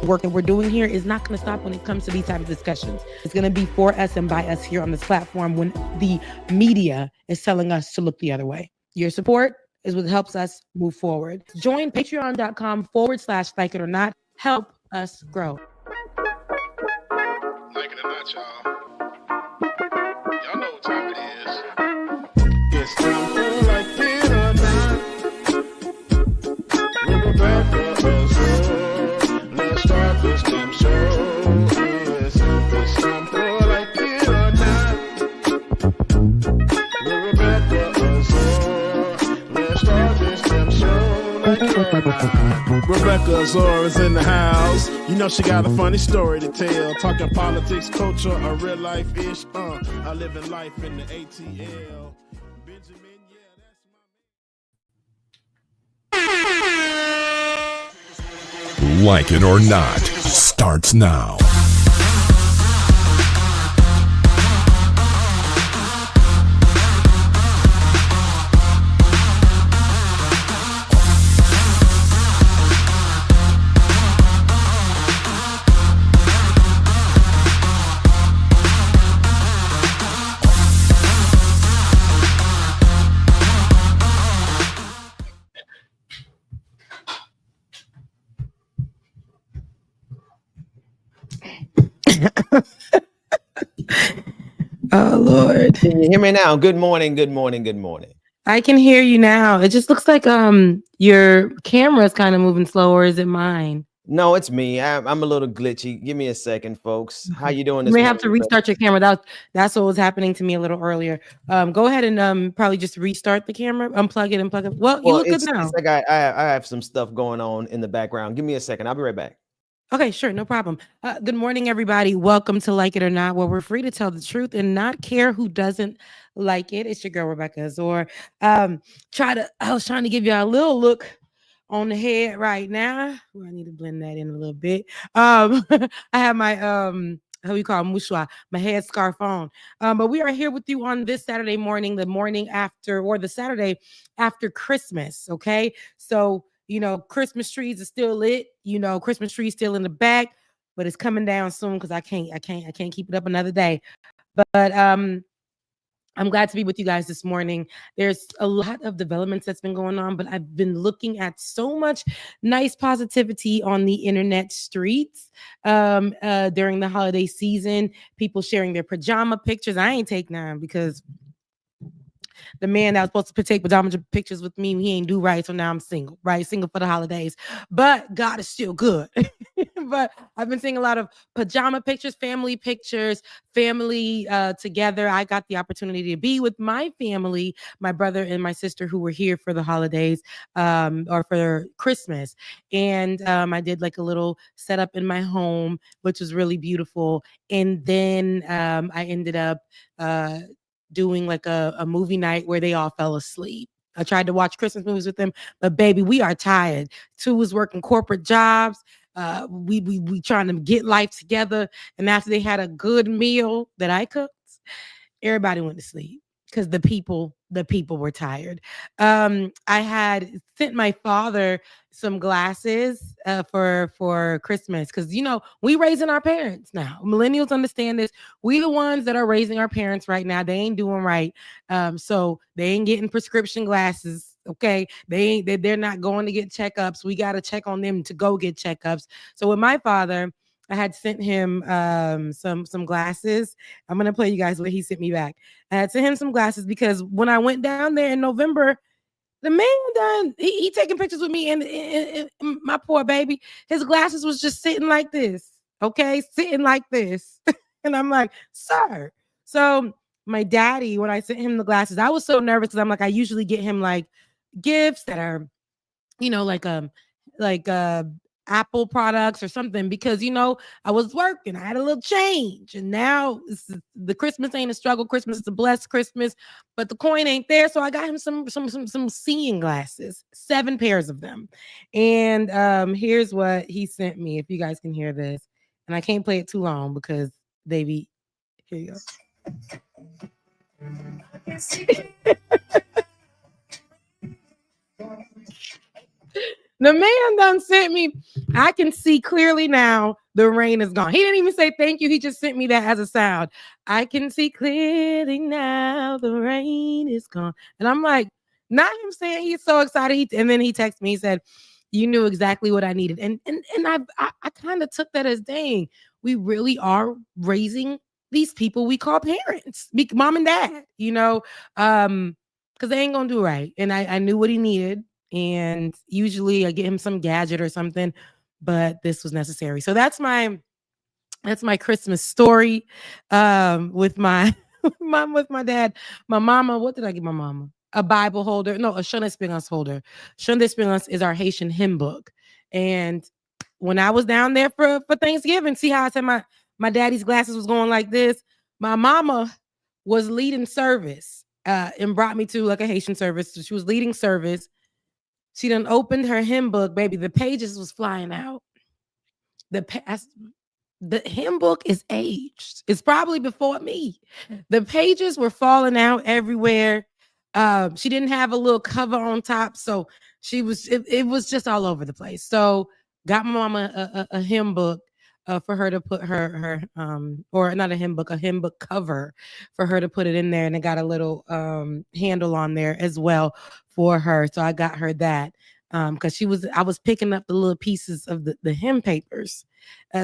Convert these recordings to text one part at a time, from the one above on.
work that we're doing here is not going to stop when it comes to these type of discussions. It's going to be for us and by us here on this platform when the media is telling us to look the other way. Your support is what helps us move forward. Join patreon.com/like it or not. Help us grow. Like it or not, y'all. Y'all know what time it is. It's time for like it or not. We're back for us. Let's start this damn show. Yes, it's time for like it or not. We're back for us. Let's start this damn show like it or not. Rebecca Azor is in the house. You know she got a funny story to tell. Talking politics, culture, or real life ish. I live in life in the ATL. Benjamin, yeah, that's my. Like it or not starts now. Oh, Lord. Can you hear me now? Good morning, good morning, good morning. I can hear you now. It just looks like your camera is kind of moving slow, or is it mine? No, it's me. I'm a little glitchy. Give me a second, folks. How you doing You this may morning? have to restart your camera. That's what was happening to me a little earlier. Go ahead and probably just restart the camera, unplug it and plug it. Well, you look good now. It's like I have some stuff going on in the background. Give me a second. I'll be right back. Okay, sure, no problem. Good morning, everybody. Welcome to Like It or Not, where we're free to tell the truth and not care who doesn't like it. It's your girl, Rebecca Azor. I was trying to give you a little look on the head right now. Well, I need to blend that in a little bit. I have my how you call it, mouchoir, my head scarf on. But we are here with you on this Saturday morning, the Saturday after Christmas. Okay, so Christmas trees are still lit. Christmas trees still in the back, but it's coming down soon because I can't keep it up another day. But I'm glad to be with you guys this morning. There's a lot of developments that's been going on, but I've been looking at so much nice positivity on the internet streets during the holiday season. People sharing their pajama pictures. I ain't take none because the man that was supposed to take pajama pictures with me, he ain't do right. So now I'm single, right? Single for the holidays. But God is still good. But I've been seeing a lot of pajama pictures, family together. I got the opportunity to be with my family, my brother and my sister who were here for the holidays or for Christmas. And I did like a little setup in my home, which was really beautiful. And then I ended up doing like a movie night where they all fell asleep. I tried to watch Christmas movies with them, but baby, we are tired. Two was working corporate jobs. We trying to get life together. And after they had a good meal that I cooked, everybody went to sleep because the people were tired. I had sent my father some glasses for Christmas because we raising our parents now. Millennials understand this. We the ones that are raising our parents right now. They ain't doing right. So they ain't getting prescription glasses. Okay, they're not going to get checkups. We got to check on them to go get checkups. So with my father, I had sent him some glasses. I'm gonna play you guys what he sent me back. I had sent him some glasses because when I went down there in November, the man he taking pictures with me and my poor baby, his glasses was just sitting like this. Okay, sitting like this. And I'm like, sir. So my daddy, when I sent him the glasses, I was so nervous because I'm like, I usually get him like gifts that are, like Apple products or something because I was working, I had a little change, and now the Christmas ain't a struggle. Christmas is a blessed Christmas, but the coin ain't there. So I got him some seeing glasses, 7 pairs of them, and here's what he sent me. If you guys can hear this, and I can't play it too long because baby, here you go. The man done sent me I can see clearly now the rain is gone. He didn't even say thank you. He just sent me that as a sound. I can see clearly now the rain is gone. And I'm like, not him saying he's so excited. And then he texted me, he said, you knew exactly what I needed. And I kind of took that as, dang, we really are raising these people we call parents, mom and dad, because they ain't gonna do right. And I knew what he needed. And usually I get him some gadget or something, but this was necessary. So that's my Christmas story with my mom, with my dad. My mama, what did I give my mama? A Bible holder. No, a Shonespingans holder. Shonespingans is our Haitian hymn book. And when I was down there for Thanksgiving, see how I said my daddy's glasses was going like this? My mama was leading service and brought me to like a Haitian service. So she was leading service. She done opened her hymn book, baby. The pages was flying out. The hymn book is aged. It's probably before me. The pages were falling out everywhere. She didn't have a little cover on top, so it was just all over the place. So got my mama a hymn book for her to put her or not a hymn book cover for her to put it in there, and it got a little handle on there as well for her. So I got her that because I was picking up the little pieces of the hymn papers.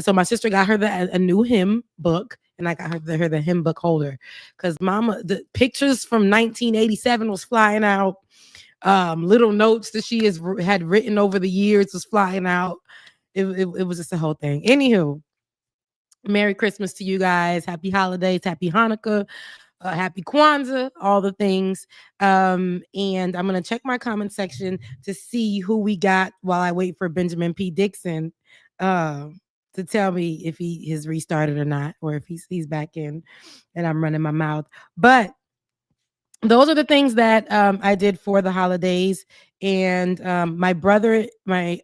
So my sister got her a new hymn book, and I got her the hymn book holder because mama, the pictures from 1987 was flying out. Little notes that she had written over the years was flying out. It was just a whole thing. Anywho, Merry Christmas to you guys. Happy holidays. Happy Hanukkah. Happy Kwanzaa, all the things. And I'm going to check my comment section to see who we got while I wait for Benjamin P. Dixon to tell me if he has restarted or not, or if he's back in and I'm running my mouth. But those are the things that I did for the holidays. And my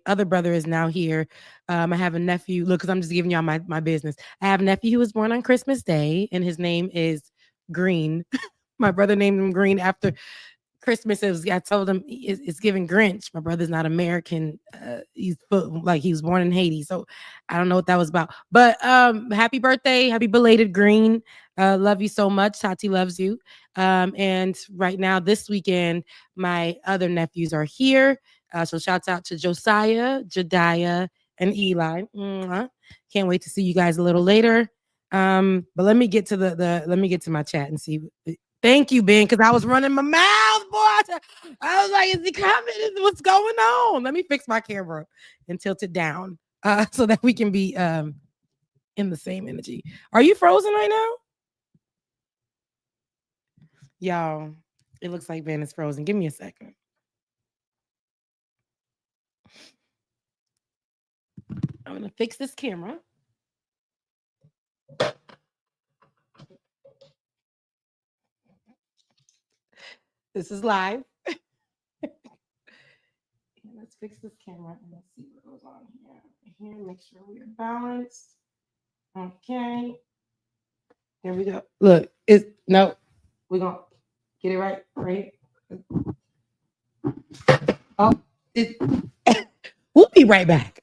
other brother is now here. I have a nephew. Look, because I'm just giving y'all my business. I have a nephew who was born on Christmas Day, and his name is Green. My brother named him Green after Christmas. I told him it's giving Grinch. My brother's not American. He was born in Haiti, so I don't know what that was about. But happy birthday, happy belated Green. Love you so much. Tati loves you. And right now, this weekend, my other nephews are here. So shouts out to Josiah, Jediah, and Eli. Can't wait to see you guys a little later. But let me get to let me get to my chat and see. Thank you, Ben, because I was running my mouth, boy. I was like, is he coming? What's going on? Let me fix my camera and tilt it down so that we can be in the same energy. Are you frozen right now? Y'all, it looks like Ben is frozen. Give me a second. I'm going to fix this camera. This is live. Let's fix this camera and let's see what goes on here. Here, make sure we are balanced. Okay. There we go. Look, no, we're going to get it right. Right. Oh, we'll be right back.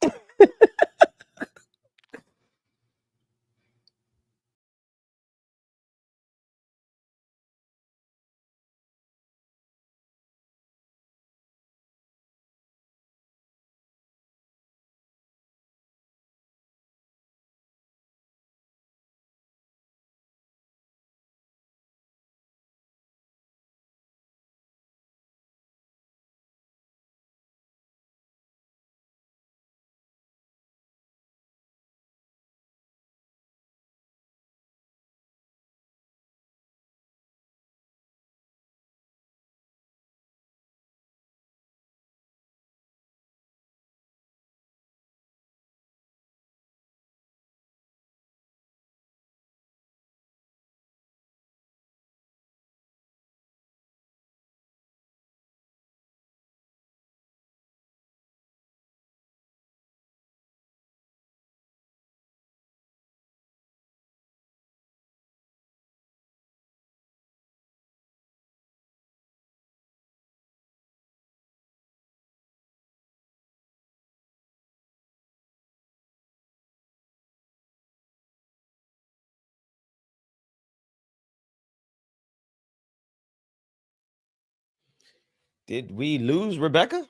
Did we lose Rebecca?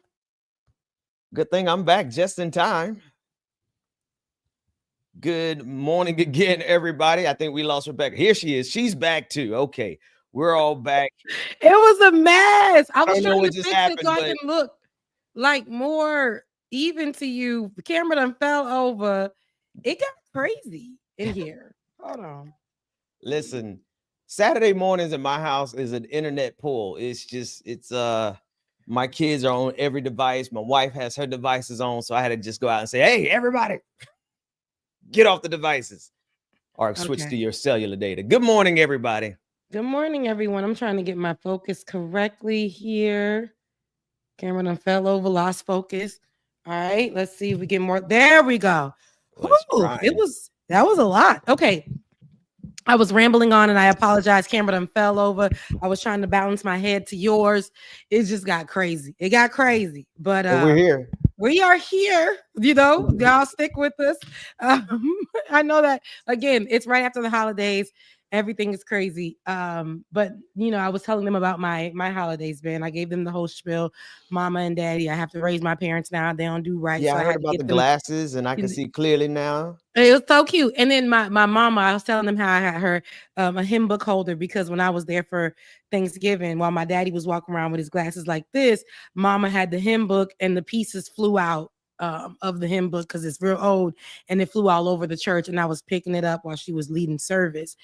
Good thing I'm back just in time. Good morning again, everybody. I think we lost Rebecca. Here she is. She's back too. Okay, we're all back. It was a mess. I was don't know trying what to just fix it happened, so I but- can look like more even to you. The camera done fell over. It got crazy in here. Hold on. Listen, Saturday mornings in my house is an internet pool. It's my kids are on every device. My wife has her devices on, so I had to just go out and say, "Hey, everybody, get off the devices or switch to Okay. your cellular data." Good morning, everybody. Good morning, everyone. I'm trying to get my focus correctly here. Camera done fell over, lost focus. All right, let's see if we get more. There we go. Let's Whew, try. that was a lot. Okay. I was rambling on and I apologize. Camera done fell over. I was trying to balance my head to yours. It just got crazy. It got crazy. But we're here. We are here. Y'all stick with us. I know that again, it's right after the holidays. Everything is crazy. But I was telling them about my holidays, man. I gave them the whole spiel. Mama and daddy, I have to raise my parents now. They don't do right. Yeah, so I I heard had to about get the them glasses, and I can see clearly now. It was so cute. And then my mama, I was telling them how I had her a hymn book holder because when I was there for Thanksgiving, while my daddy was walking around with his glasses like this, mama had the hymn book and the pieces flew out of the hymn book because it's real old and it flew all over the church. And I was picking it up while she was leading service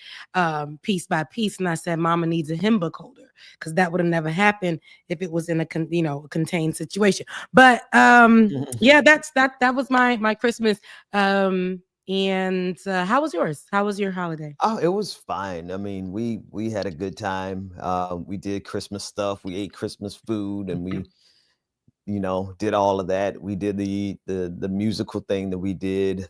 piece by piece. And I said, Mama needs a hymn book holder because that would have never happened if it was in a contained situation. But yeah, that was my Christmas. And how was yours? How was your holiday? Oh, it was fine. I mean, we had a good time. We did Christmas stuff. We ate Christmas food, and we, did all of that. We did the musical thing that we did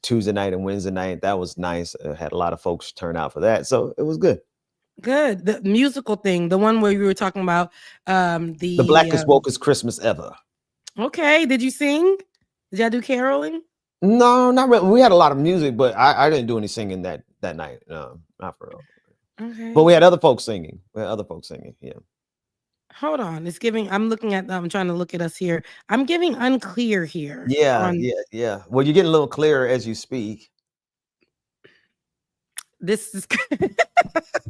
Tuesday night and Wednesday night. That was nice. Had a lot of folks turn out for that, so it was good. Good. The musical thing, the one where you were talking about the blackest wokest Christmas ever. Okay. Did you sing? Did y'all do caroling? No, not really. We had a lot of music, but I didn't do any singing that night. No, not for real. Okay. But we had other folks singing. Yeah. Hold on. It's giving. I'm looking at. I'm trying to look at us here. I'm giving unclear here. Yeah. Well, you're getting a little clearer as you speak. This is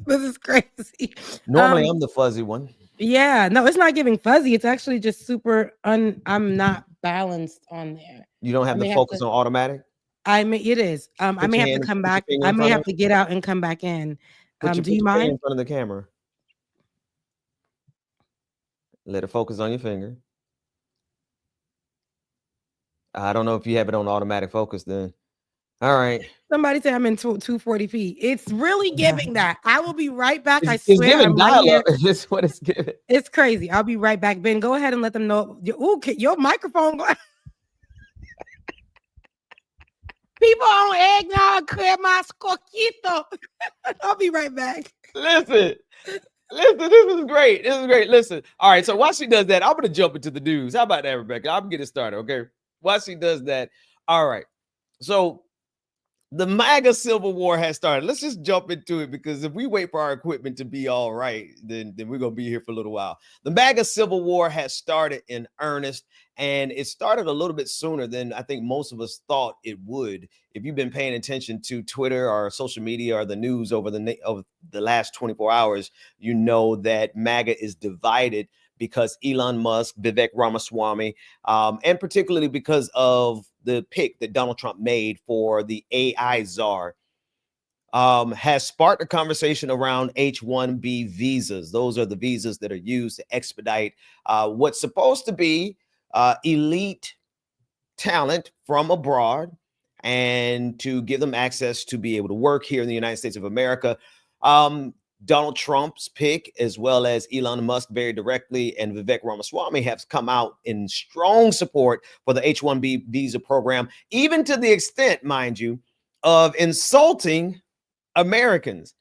this is crazy. Normally, I'm the fuzzy one. Yeah. No, it's not giving fuzzy. It's actually just super. I'm not balanced on there. You don't have the focus on automatic? It is. I may have to come back. I may have to get out and come back in. Do you mind? In front of the camera. Let it focus on your finger. I don't know if you have it on automatic focus then. All right. Somebody said I'm in 240p. It's really giving that. I will be right back. I It's swear. giving dial-up. It's what it's giving. It's crazy. I'll be right back. Ben, go ahead and let them know. Your microphone. People on eggnog, clear my coquito. I'll be right back. Listen, this is great. Listen. All right. So while she does that, I'm going to jump into the news. How about that, Rebecca? I'm getting started. Okay. While she does that. All right. So the MAGA Civil War has started. Let's just jump into it because if we wait for our equipment to be all right, then we're going to be here for a little while. The MAGA Civil War has started in earnest, and it started a little bit sooner than I think most of us thought it would. If you've been paying attention to Twitter or social media or the news over the last 24 hours, you know that MAGA is divided because Elon Musk, Vivek Ramaswamy, and particularly because of the pick that Donald Trump made for the AI czar, has sparked a conversation around H1B visas. Those are the visas that are used to expedite what's supposed to be elite talent from abroad and to give them access to be able to work here in the United States of America. Donald Trump's pick, as well as Elon Musk very directly, and Vivek Ramaswamy have come out in strong support for the H1B visa program, even to the extent, mind you, of insulting Americans.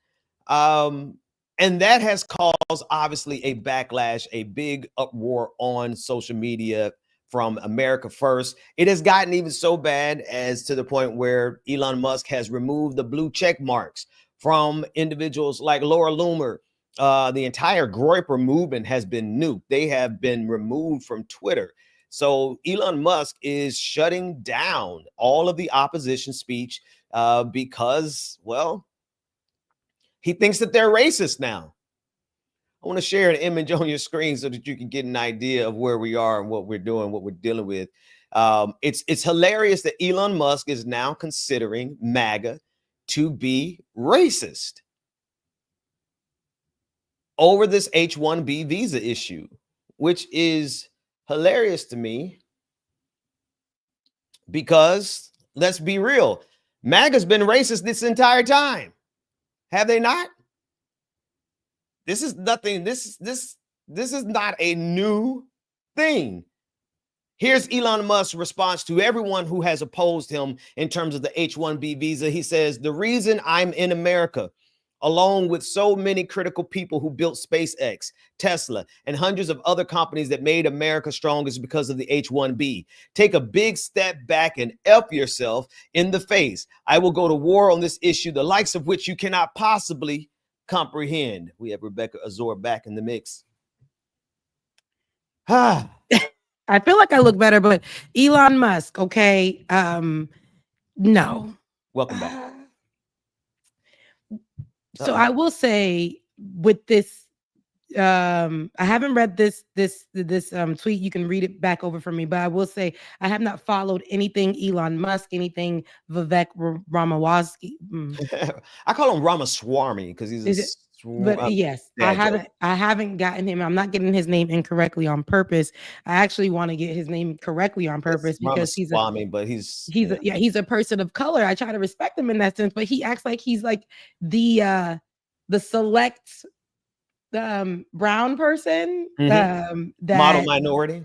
And that has caused, obviously, a backlash, a big uproar on social media from America First. It has gotten even so bad as to the point where Elon Musk has removed the blue check marks from individuals like Laura Loomer The entire Groyper movement has been nuked. They have been removed from Twitter. So Elon Musk is shutting down all of the opposition speech because, well, he thinks that they're racist now. I want to share an image on your screen so that you can get an idea of where we are and what we're doing, what we're dealing with. It's hilarious that Elon Musk is now considering MAGA to be racist over this H1B visa issue, which is hilarious to me because, let's be real, MAGA's been racist this entire time. Have they not? This is nothing. This is not a new thing. Here's Elon Musk's response to everyone who has opposed him in terms of the H1B visa. He says, the reason I'm in America, along with so many critical people who built SpaceX, Tesla, and hundreds of other companies that made America strong is because of the H1B. Take a big step back and F yourself in the face. I will go to war on this issue, the likes of which you cannot possibly comprehend. We have Rebecca Azor back in the mix. I feel like I look better, but Elon Musk, okay? No. Welcome back. So I will say with this, I haven't read this tweet. You can read it back over for me, but I will say I have not followed anything Elon Musk, anything Vivek Ramaswamy. I call him Ramaswamy because he's but yes, I haven't gotten him. I'm not getting his name incorrectly on purpose. I actually want to get his name correctly on purpose because he's a person of color. I try to respect him in that sense, but he acts like he's like the select brown person, that model minority.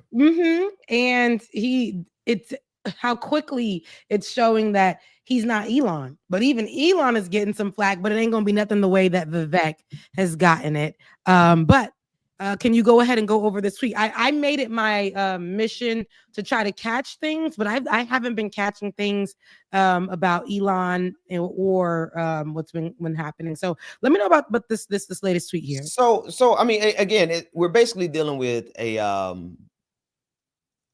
And it's how quickly it's showing that he's not Elon, but even Elon is getting some flack, but it ain't gonna be nothing the way that Vivek has gotten it. But can you go ahead and go over this tweet? I made it my mission to try to catch things, but I haven't been catching things about Elon or what's been happening. So let me know about this latest tweet here. So I mean, again, we're basically dealing with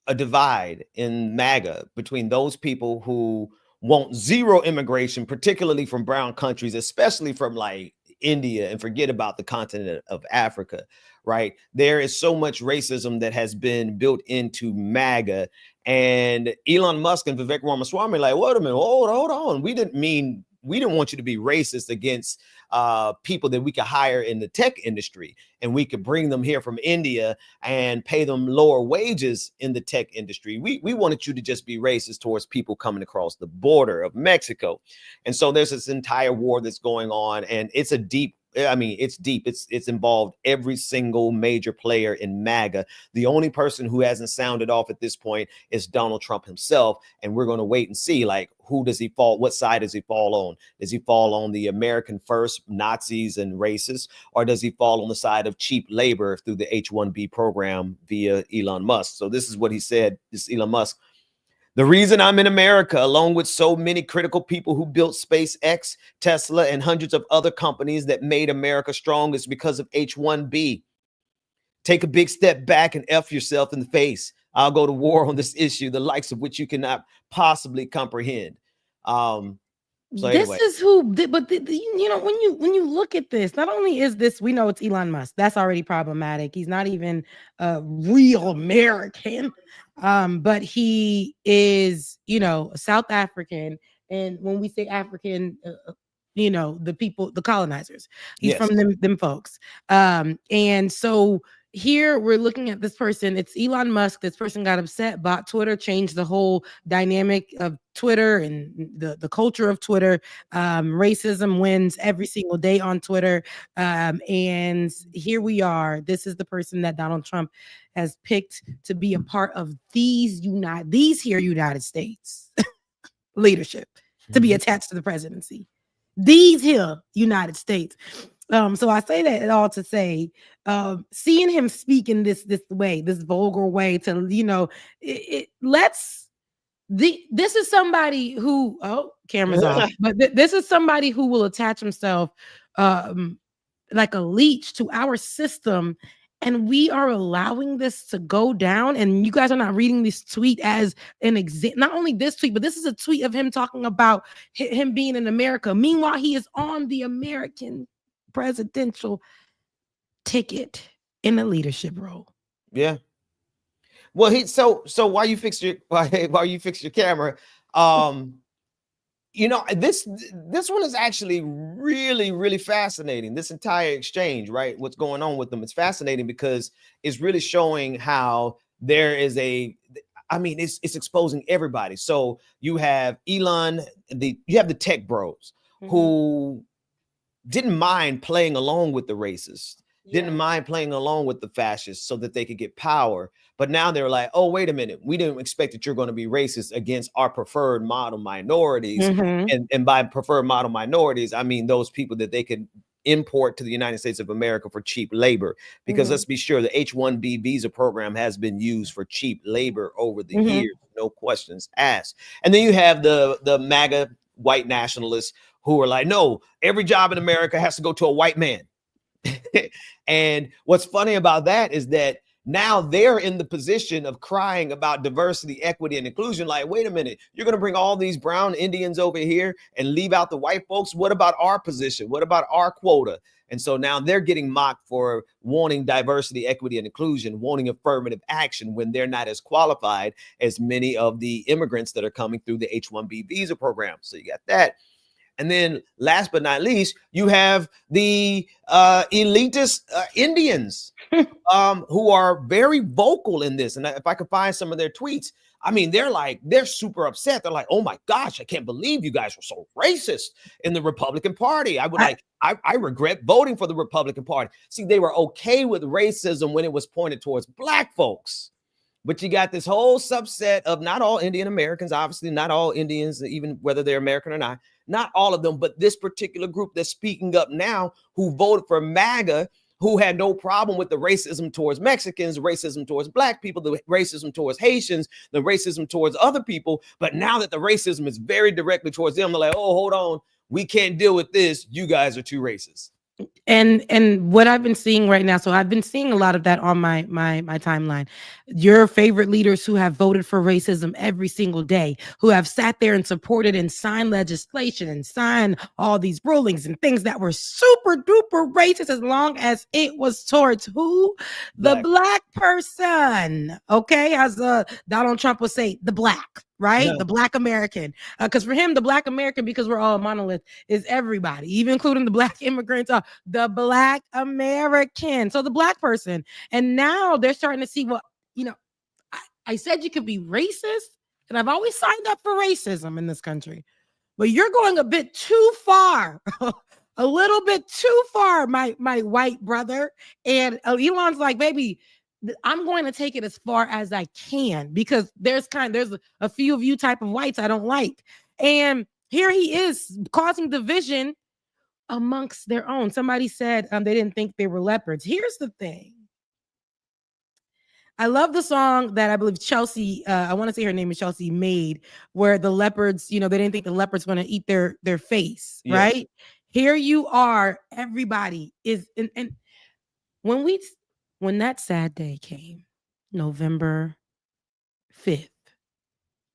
a divide in MAGA between those people who want zero immigration, particularly from brown countries, especially from like India, and forget about the continent of Africa, right? There is so much racism that has been built into MAGA, and Elon Musk and Vivek Ramaswamy like, wait a minute, hold on. We didn't want you to be racist against people that we could hire in the tech industry, and we could bring them here from India and pay them lower wages in the tech industry. We wanted you to just be racist towards people coming across the border of Mexico. And so there's this entire war that's going on, and it's deep. It's involved every single major player in MAGA. The only person who hasn't sounded off at this point is Donald Trump himself. And we're going to wait and see, like, who does he fall? What side does he fall on? Does he fall on the American first Nazis and racists, or does he fall on the side of cheap labor through the H1B program via Elon Musk? So this is what he said, this Elon Musk. The reason I'm in America, along with so many critical people who built SpaceX, Tesla, and hundreds of other companies that made America strong, is because of H1B. Take a big step back and F yourself in the face. I'll go to war on this issue, the likes of which you cannot possibly comprehend. So this anyway. is who, but you know, when you look at this, not only is this, we know it's Elon Musk. That's already problematic. He's not even a real American, but he is, you know, South African. And when we say African, you know, the people, the colonizers, he's from them folks. And so here we're looking at this person. It's Elon Musk. This person got upset, bought Twitter, changed the whole dynamic of Twitter and the culture of Twitter. Racism wins every single day on Twitter. And here we are. This is the person that Donald Trump has picked to be a part of these United States leadership, to be attached to the presidency. These here United States. So I say that all to say, seeing him speak in this way, this vulgar way, to, you know, this is somebody who, cameras off, but this is somebody who will attach himself like a leech to our system, and we are allowing this to go down. And you guys are not reading this tweet as an example. Not only this tweet, but this is a tweet of him talking about him being in America. Meanwhile, he is on the American presidential ticket in a leadership role. Yeah. Well, so while you fix your camera, you know, this one is actually really fascinating. This entire exchange, right? What's going on with them? It's fascinating because it's really showing how there is it's exposing everybody. So you have Elon, you have the tech bros who didn't mind playing along with the racists, didn't mind playing along with the fascists so that they could get power. But now they're like, oh, wait a minute. We didn't expect that you're going to be racist against our preferred model minorities. And by preferred model minorities, I mean those people that they could import to the United States of America for cheap labor. Because let's be sure, the H1B visa program has been used for cheap labor over the years, no questions asked. And then you have the MAGA white nationalists who are like, no, every job in America has to go to a white man. And what's funny about that is that now they're in the position of crying about diversity, equity, and inclusion. Like, wait a minute, you're going to bring all these brown Indians over here and leave out the white folks? What about our position? What about our quota? And so now they're getting mocked for wanting diversity, equity, and inclusion, wanting affirmative action when they're not as qualified as many of the immigrants that are coming through the H1B visa program. So you got that. And then last but not least, you have the elitist Indians who are very vocal in this. And if I could find some of their tweets, I mean, they're super upset. They're like, oh my gosh, I can't believe you guys were so racist in the Republican Party. I regret voting for the Republican Party. See, they were okay with racism when it was pointed towards Black folks. But you got this whole subset of not all Indian Americans, obviously not all Indians, even whether they're American or not all of them, but this particular group that's speaking up now who voted for MAGA, who had no problem with the racism towards Mexicans, racism towards Black people, the racism towards Haitians, the racism towards other people. But now that the racism is very directly towards them, they're like, oh, hold on, we can't deal with this. You guys are too racist. And what I've been seeing right now, so I've been seeing a lot of that on my timeline. Your favorite leaders who have voted for racism every single day, who have sat there and supported and signed legislation and signed all these rulings and things that were super duper racist, as long as it was towards who? The Black person. Okay, as Donald Trump would say, the Black. Right? No. The Black American. Because for him, the Black American, because we're all a monolith, is everybody, even including the Black immigrants, the Black American. So the Black person. And now they're starting to see what, I said you could be racist, and I've always signed up for racism in this country, but you're going a bit too far. A little bit too far, my white brother. And Elon's like, baby, I'm going to take it as far as I can, because there's a few of you type of whites I don't like. And here he is causing division amongst their own. Somebody said they didn't think they were leopards. Here's the thing. I love the song that I believe Chelsea, I want to say her name is Chelsea, made, where the leopards, they didn't think the leopards going to eat their face, yes. Right? Here you are, everybody is, and when that sad day came, November 5th,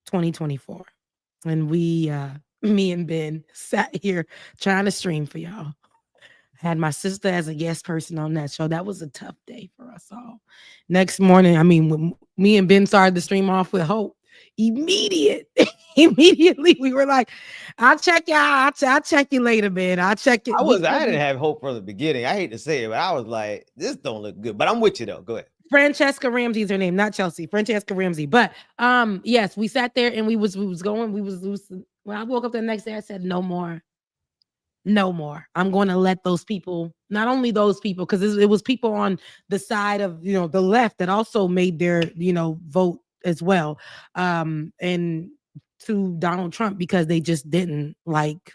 2024, and me and Ben sat here trying to stream for y'all. I had my sister as a guest person on that show. That was a tough day for us all. Next morning, when me and Ben started the stream off with hope, immediately we were like, I'll check y'all. I'll check you later, Ben. I'll check it. I didn't have hope from the beginning. I hate to say it, but I was like, this don't look good. But I'm with you though. Go ahead. Francesca Ramsey is her name, not Chelsea. Francesca Ramsey. But yes, we sat there and we was going. When I woke up the next day, I said, no more. I'm going to let those people, not only those people, because it was people on the side of the left that also made their vote as well, and to Donald Trump, because they just didn't like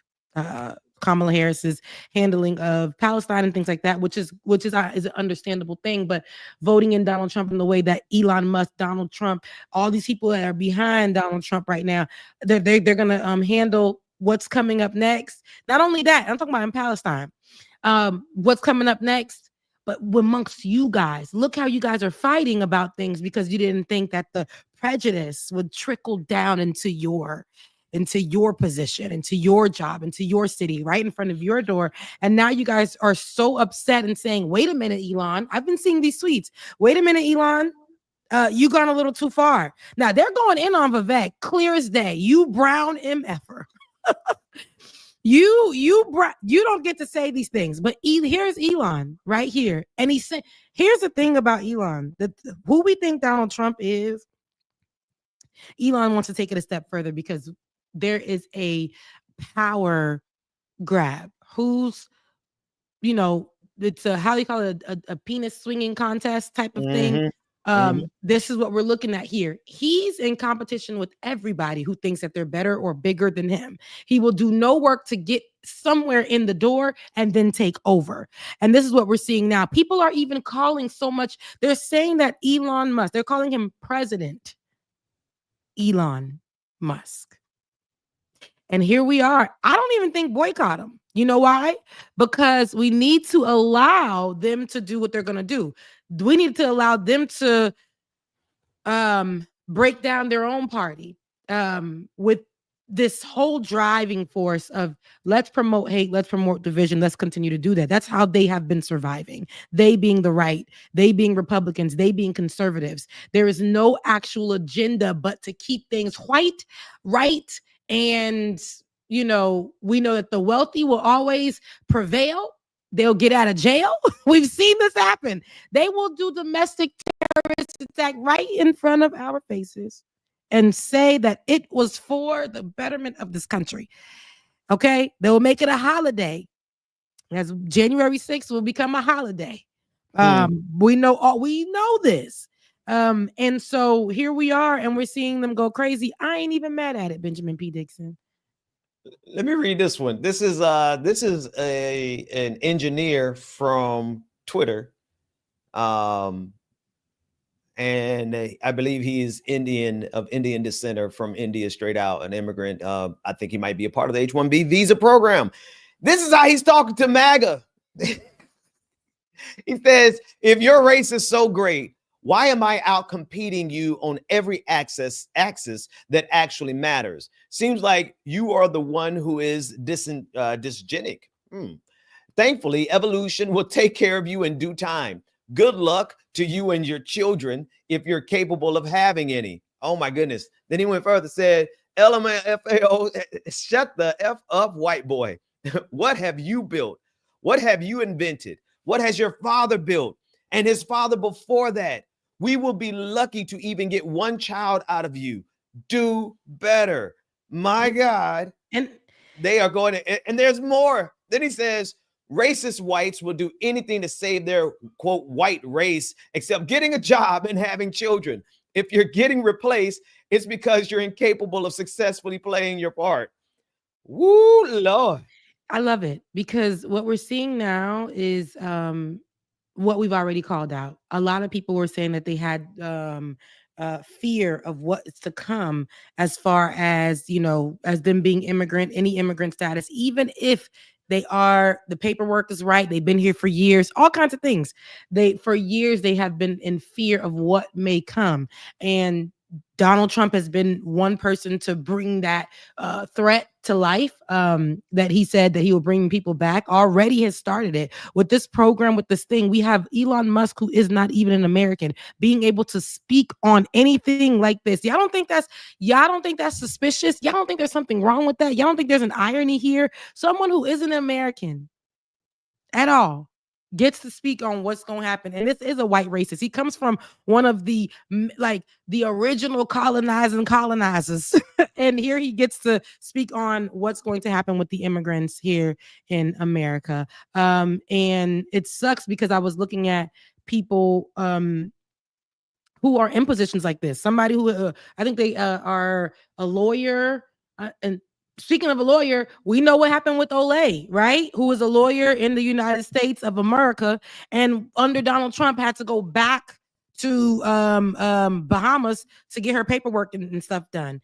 Kamala Harris's handling of Palestine and things like that, which is an understandable thing. But voting in Donald Trump in the way that Elon Musk, Donald Trump, all these people that are behind Donald Trump right now, they're gonna handle what's coming up next. Not only that, I'm talking about in Palestine. what's coming up next. But amongst you guys, look how you guys are fighting about things because you didn't think that the prejudice would trickle down into your position, into your job, into your city, right in front of your door. And now you guys are so upset and saying, wait a minute, Elon, I've been seeing these tweets. Wait a minute, Elon, you gone a little too far. Now they're going in on Vivek, clear as day. You brown MFer. You don't get to say these things, but here's Elon right here, and he said, "Here's the thing about Elon: that who we think Donald Trump is, Elon wants to take it a step further because there is a power grab. Who's, it's a, how do you call it, a penis swinging contest type of thing." This is what we're looking at here. He's in competition with everybody who thinks that they're better or bigger than him. He will do no work to get somewhere in the door and then take over. And this is what we're seeing now. People are even calling so much. They're saying that Elon Musk, they're calling him President Elon Musk. And here we are. I don't even think boycott him. You know why? Because we need to allow them to do what they're going to do. We need to allow them to break down their own party with this whole driving force of let's promote hate, let's promote division, let's continue to do that. That's how they have been surviving. They being the right, they being Republicans, they being conservatives. There is no actual agenda but to keep things white, right, and we know that the wealthy will always prevail. They'll get out of jail. We've seen this happen. They will do domestic terrorist attack right in front of our faces and say that it was for the betterment of this country. Okay? They will make it a holiday. As January 6th will become a holiday. We know this. And so here we are, and we're seeing them go crazy. I ain't even mad at it, Benjamin P. Dixon. Let me read this one. This is an engineer from Twitter. And I believe he is of Indian descent, or from India straight out, an immigrant. I think he might be a part of the H1B visa program. This is how he's talking to MAGA. He says, if your race is so great, why am I out competing you on every axis that actually matters? Seems like you are the one who is dysgenic. Thankfully, evolution will take care of you in due time. Good luck to you and your children if you're capable of having any. Oh my goodness. Then he went further, said, LMFAO, shut the F up, white boy. What have you built? What have you invented? What has your father built? And his father before that? We will be lucky to even get one child out of you. Do better. My God. And they are going to, and there's more. Then he says, racist whites will do anything to save their, quote, white race, except getting a job and having children. If you're getting replaced, it's because you're incapable of successfully playing your part. Woo, Lord. I love it, because what we're seeing now is what we've already called out. A lot of people were saying that they had fear of what's to come, as far as, as them being any immigrant status, even if the paperwork is right. They've been here for years, all kinds of things. For years, they have been in fear of what may come. And Donald Trump has been one person to bring that threat to life, that he said that he will bring people back. Already has started it with this program, with this thing. We have Elon Musk, who is not even an American, being able to speak on anything like this. Y'all don't think that's suspicious? Y'all don't think there's something wrong with that? Y'all don't think there's an irony here? Someone who isn't American at all gets to speak on what's going to happen. And this is a white racist. He comes from one of the original colonizers. And here he gets to speak on what's going to happen with the immigrants here in America. And it sucks, because I was looking at people who are in positions like this. Somebody who I think they are a lawyer, and speaking of a lawyer, we know what happened with Olay, right? Who was a lawyer in the United States of America, and under Donald Trump had to go back to Bahamas to get her paperwork and stuff done,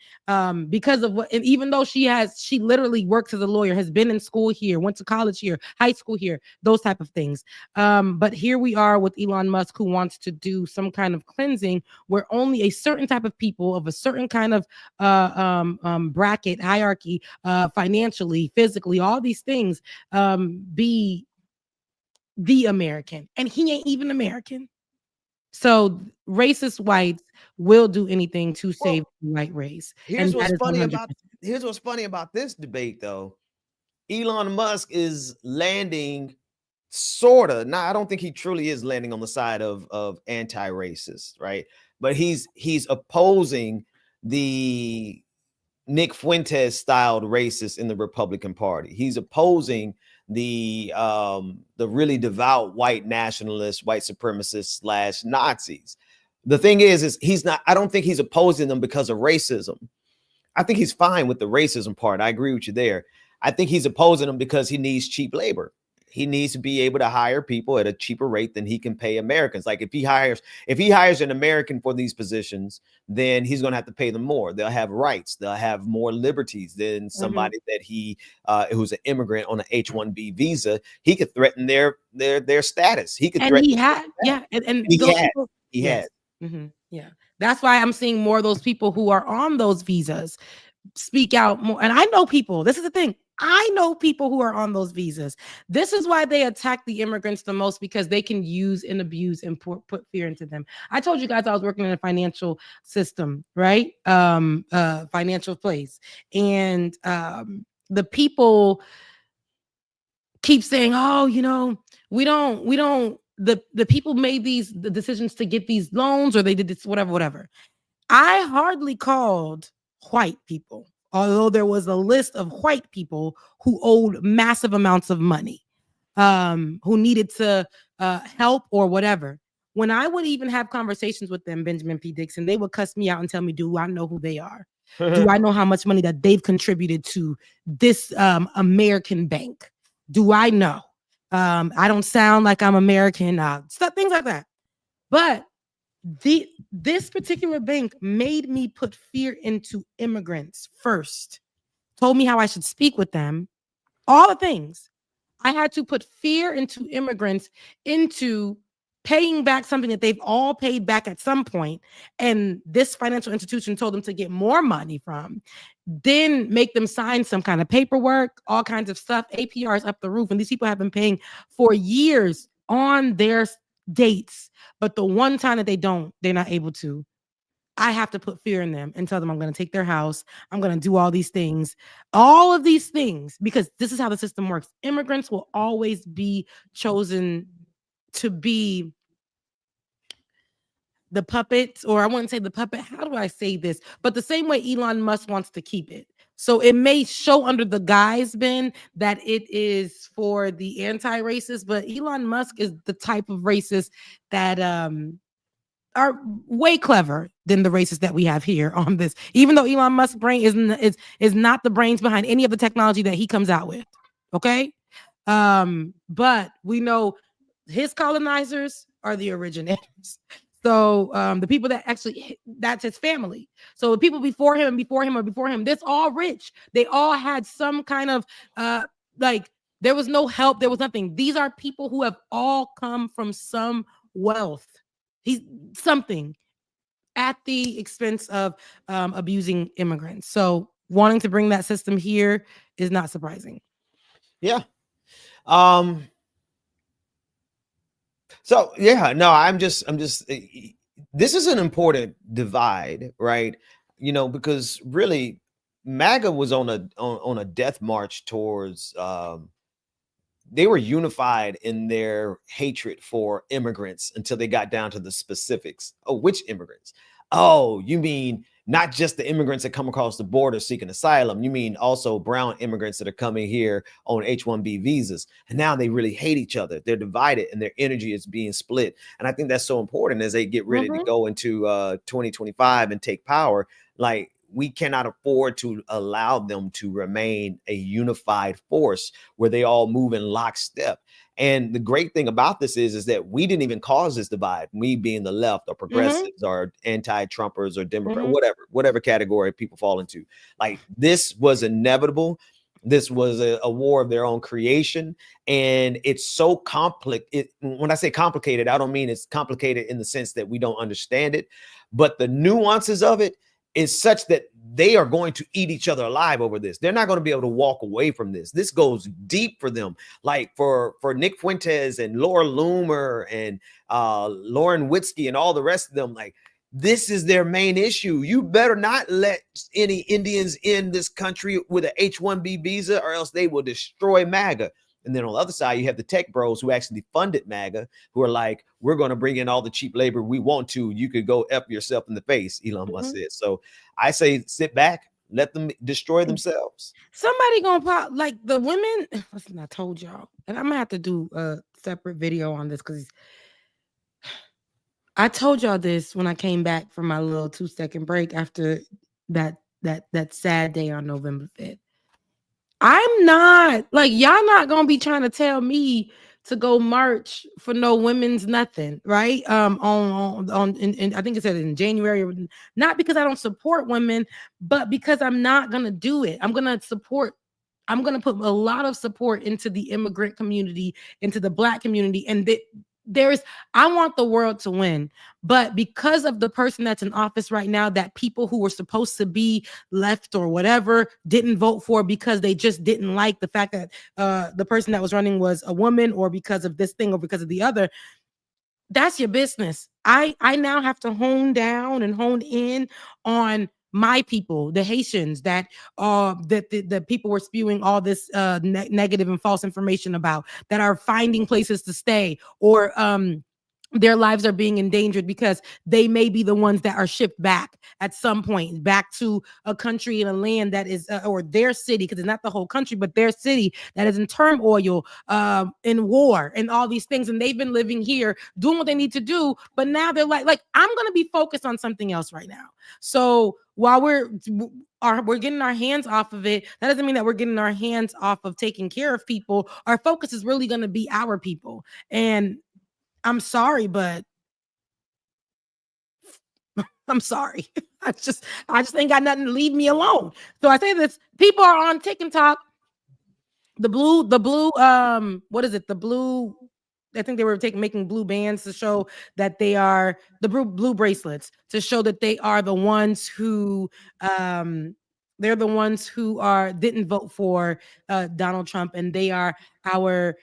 because of what. And even though she literally works as a lawyer, has been in school here, went to college here, high school here, those type of things. But here we are with Elon Musk, who wants to do some kind of cleansing where only a certain type of people of a certain kind of bracket, hierarchy, financially, physically, all these things, be the American, and he ain't even American. So racist whites will do anything to save the white race. Here's And what's that is funny 100%. about this debate, though. Elon Musk is landing sorta. Now, I don't think he truly is landing on the side of anti-racist, right? But he's opposing the Nick Fuentes styled racists in the Republican Party. He's opposing the really devout white nationalists, white supremacists / Nazis. The thing is he's not. I don't think he's opposing them because of racism. I think he's fine with the racism part. I agree with you there. I think he's opposing them because he needs cheap labor. He needs to be able to hire people at a cheaper rate than he can pay Americans. Like if he hires an American for these positions, then he's going to have to pay them more. They'll have rights. They'll have more liberties than somebody that who's an immigrant on an H1B visa. He could threaten their status. He could threaten. He had, yeah, and he has. Yeah, that's why I'm seeing more of those people who are on those visas speak out more. And I know people. This is the thing. I know people who are on those visas. This is why they attack the immigrants the most, because they can use and abuse and put fear into them. I told you guys I was working in a financial system, right? Financial place. And the people keep saying, oh, we don't, the people made the decisions to get these loans, or they did this, whatever. I hardly called white people, although there was a list of white people who owed massive amounts of money, who needed to help or whatever. When I would even have conversations with them, Benjamin P. Dixon, they would cuss me out and tell me, do I know who they are? Do I know how much money that they've contributed to this American bank? Do I know? I don't sound like I'm American, stuff, things like that. But this particular bank made me put fear into immigrants first, told me how I should speak with them, all the things. I had to put fear into immigrants, into paying back something that they've all paid back at some point, and this financial institution told them to get more money from, then make them sign some kind of paperwork, all kinds of stuff, APRs up the roof, and these people have been paying for years on their dates, but the one time that they're not able to, I have to put fear in them and tell them I'm going to take their house, I'm going to do all of these things, because this is how the system works. Immigrants will always be chosen to be the puppets, or I wouldn't say the puppet. How do I say this? But the same way Elon Musk wants to keep it. So it may show under the guise, Ben, that it is for the anti-racist, but Elon Musk is the type of racist that are way clever than the racists that we have here on this. Even though Elon Musk's brain is not the brains behind any of the technology that he comes out with. Okay, but we know his colonizers are the originators. So the people that actually, that's his family. So the people before him, that's all rich. They all had some kind of there was no help. There was nothing. These are people who have all come from some wealth. He's something at the expense of abusing immigrants. So wanting to bring that system here is not surprising. Yeah. So yeah, no, I'm just this is an important divide, right? Because really MAGA was on a death march towards they were unified in their hatred for immigrants until they got down to the specifics. Oh, which immigrants? Oh, you mean not just the immigrants that come across the border seeking asylum. You mean also brown immigrants that are coming here on H1B visas. And now they really hate each other. They're divided and their energy is being split. And I think that's so important as they get ready to go into 2025 and take power. Like, we cannot afford to allow them to remain a unified force where they all move in lockstep. And the great thing about this is that we didn't even cause this divide, we being the left or progressives or anti-Trumpers or Democrat, whatever category people fall into. Like, this was inevitable. This was a war of their own creation. And it's so complex. When I say complicated, I don't mean it's complicated in the sense that we don't understand it, but the nuances of it is such that they are going to eat each other alive over this. They're not going to be able to walk away from this. This goes deep for them. Like for Nick Fuentes and Laura Loomer and Lauren Witzke and all the rest of them, like, this is their main issue. You better not let any Indians in this country with an H1B visa, or else they will destroy MAGA. And then on the other side, you have the tech bros who actually funded MAGA, who are like, we're going to bring in all the cheap labor we want to. You could go F yourself in the face, Elon Musk said. So I say sit back, let them destroy themselves. Somebody gonna pop, like the women. Listen, I told y'all, and I'm gonna have to do a separate video on this because I told y'all this when I came back from my little 2-second break after that sad day on November 5th. I'm not like, y'all not gonna be trying to tell me to go march for no women's nothing, right? I think it said in January, not because I don't support women, but because I'm not gonna do it. I'm gonna put a lot of support into the immigrant community, into the Black community, and I want the world to win, but because of the person that's in office right now, that people who were supposed to be left or whatever didn't vote for because they just didn't like the fact that the person that was running was a woman, or because of this thing or because of the other, that's your business. I now have to hone down and hone in on my people, the Haitians that the people were spewing all this negative and false information about, that are finding places to stay, or their lives are being endangered because they may be the ones that are shipped back at some point, back to a country and a land that is, or their city, because it's not the whole country, but their city that is in turmoil, in war and all these things. And they've been living here doing what they need to do. But now they're like, I'm going to be focused on something else right now. So while we're getting our hands off of it, that doesn't mean that we're getting our hands off of taking care of people. Our focus is really going to be our people. And I'm sorry, but I'm sorry. I just ain't got nothing to leave me alone. So I say this: people are on TikTok. The blue, what is it? The blue. I think they were making blue bands to show that they are the blue bracelets, to show that they are the ones who they're the ones who didn't vote for Donald Trump, and they are our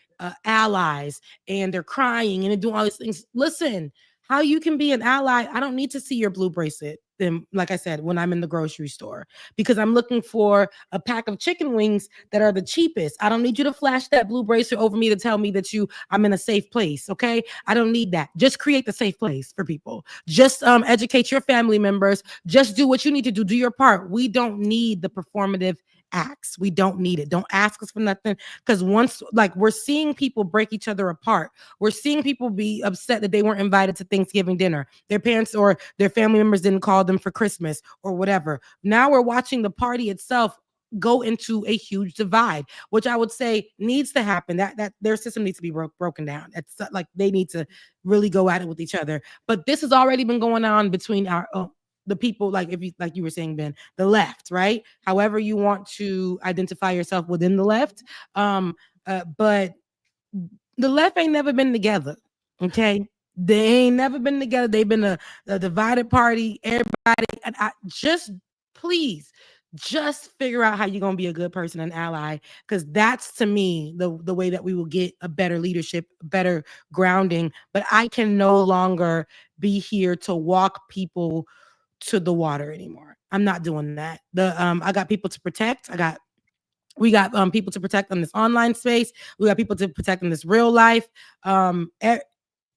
allies, and they're crying and they're doing all these things. Listen, how you can be an ally, I don't need to see your blue bracelet. Then, like I said, when I'm in the grocery store, because I'm looking for a pack of chicken wings that are the cheapest. I don't need you to flash that blue bracelet over me to tell me that I'm in a safe place. Okay, I don't need that. Just create the safe place for people. Just educate your family members. Just do what you need to do. Do your part. We don't need the performative acts. We don't need it. Don't ask us for nothing, because once, like, we're seeing people break each other apart. We're seeing people be upset that they weren't invited to Thanksgiving dinner. Their parents or their family members didn't call them for Christmas or whatever. Now we're watching the party itself go into a huge divide, which I would say needs to happen. That their system needs to be broken down. It's like they need to really go at it with each other. But this has already been going on between the people, like you were saying, Ben, the left, right? However you want to identify yourself within the left, but the left ain't never been together. Okay, they ain't never been together. They've been a divided party. Everybody, and please just figure out how you're gonna be a good person, an ally, because that's, to me, the way that we will get a better leadership, better grounding. But I can no longer be here to walk people to the water anymore. I'm not doing that. I got people to protect. We got people to protect in this online space. We got people to protect in this real life.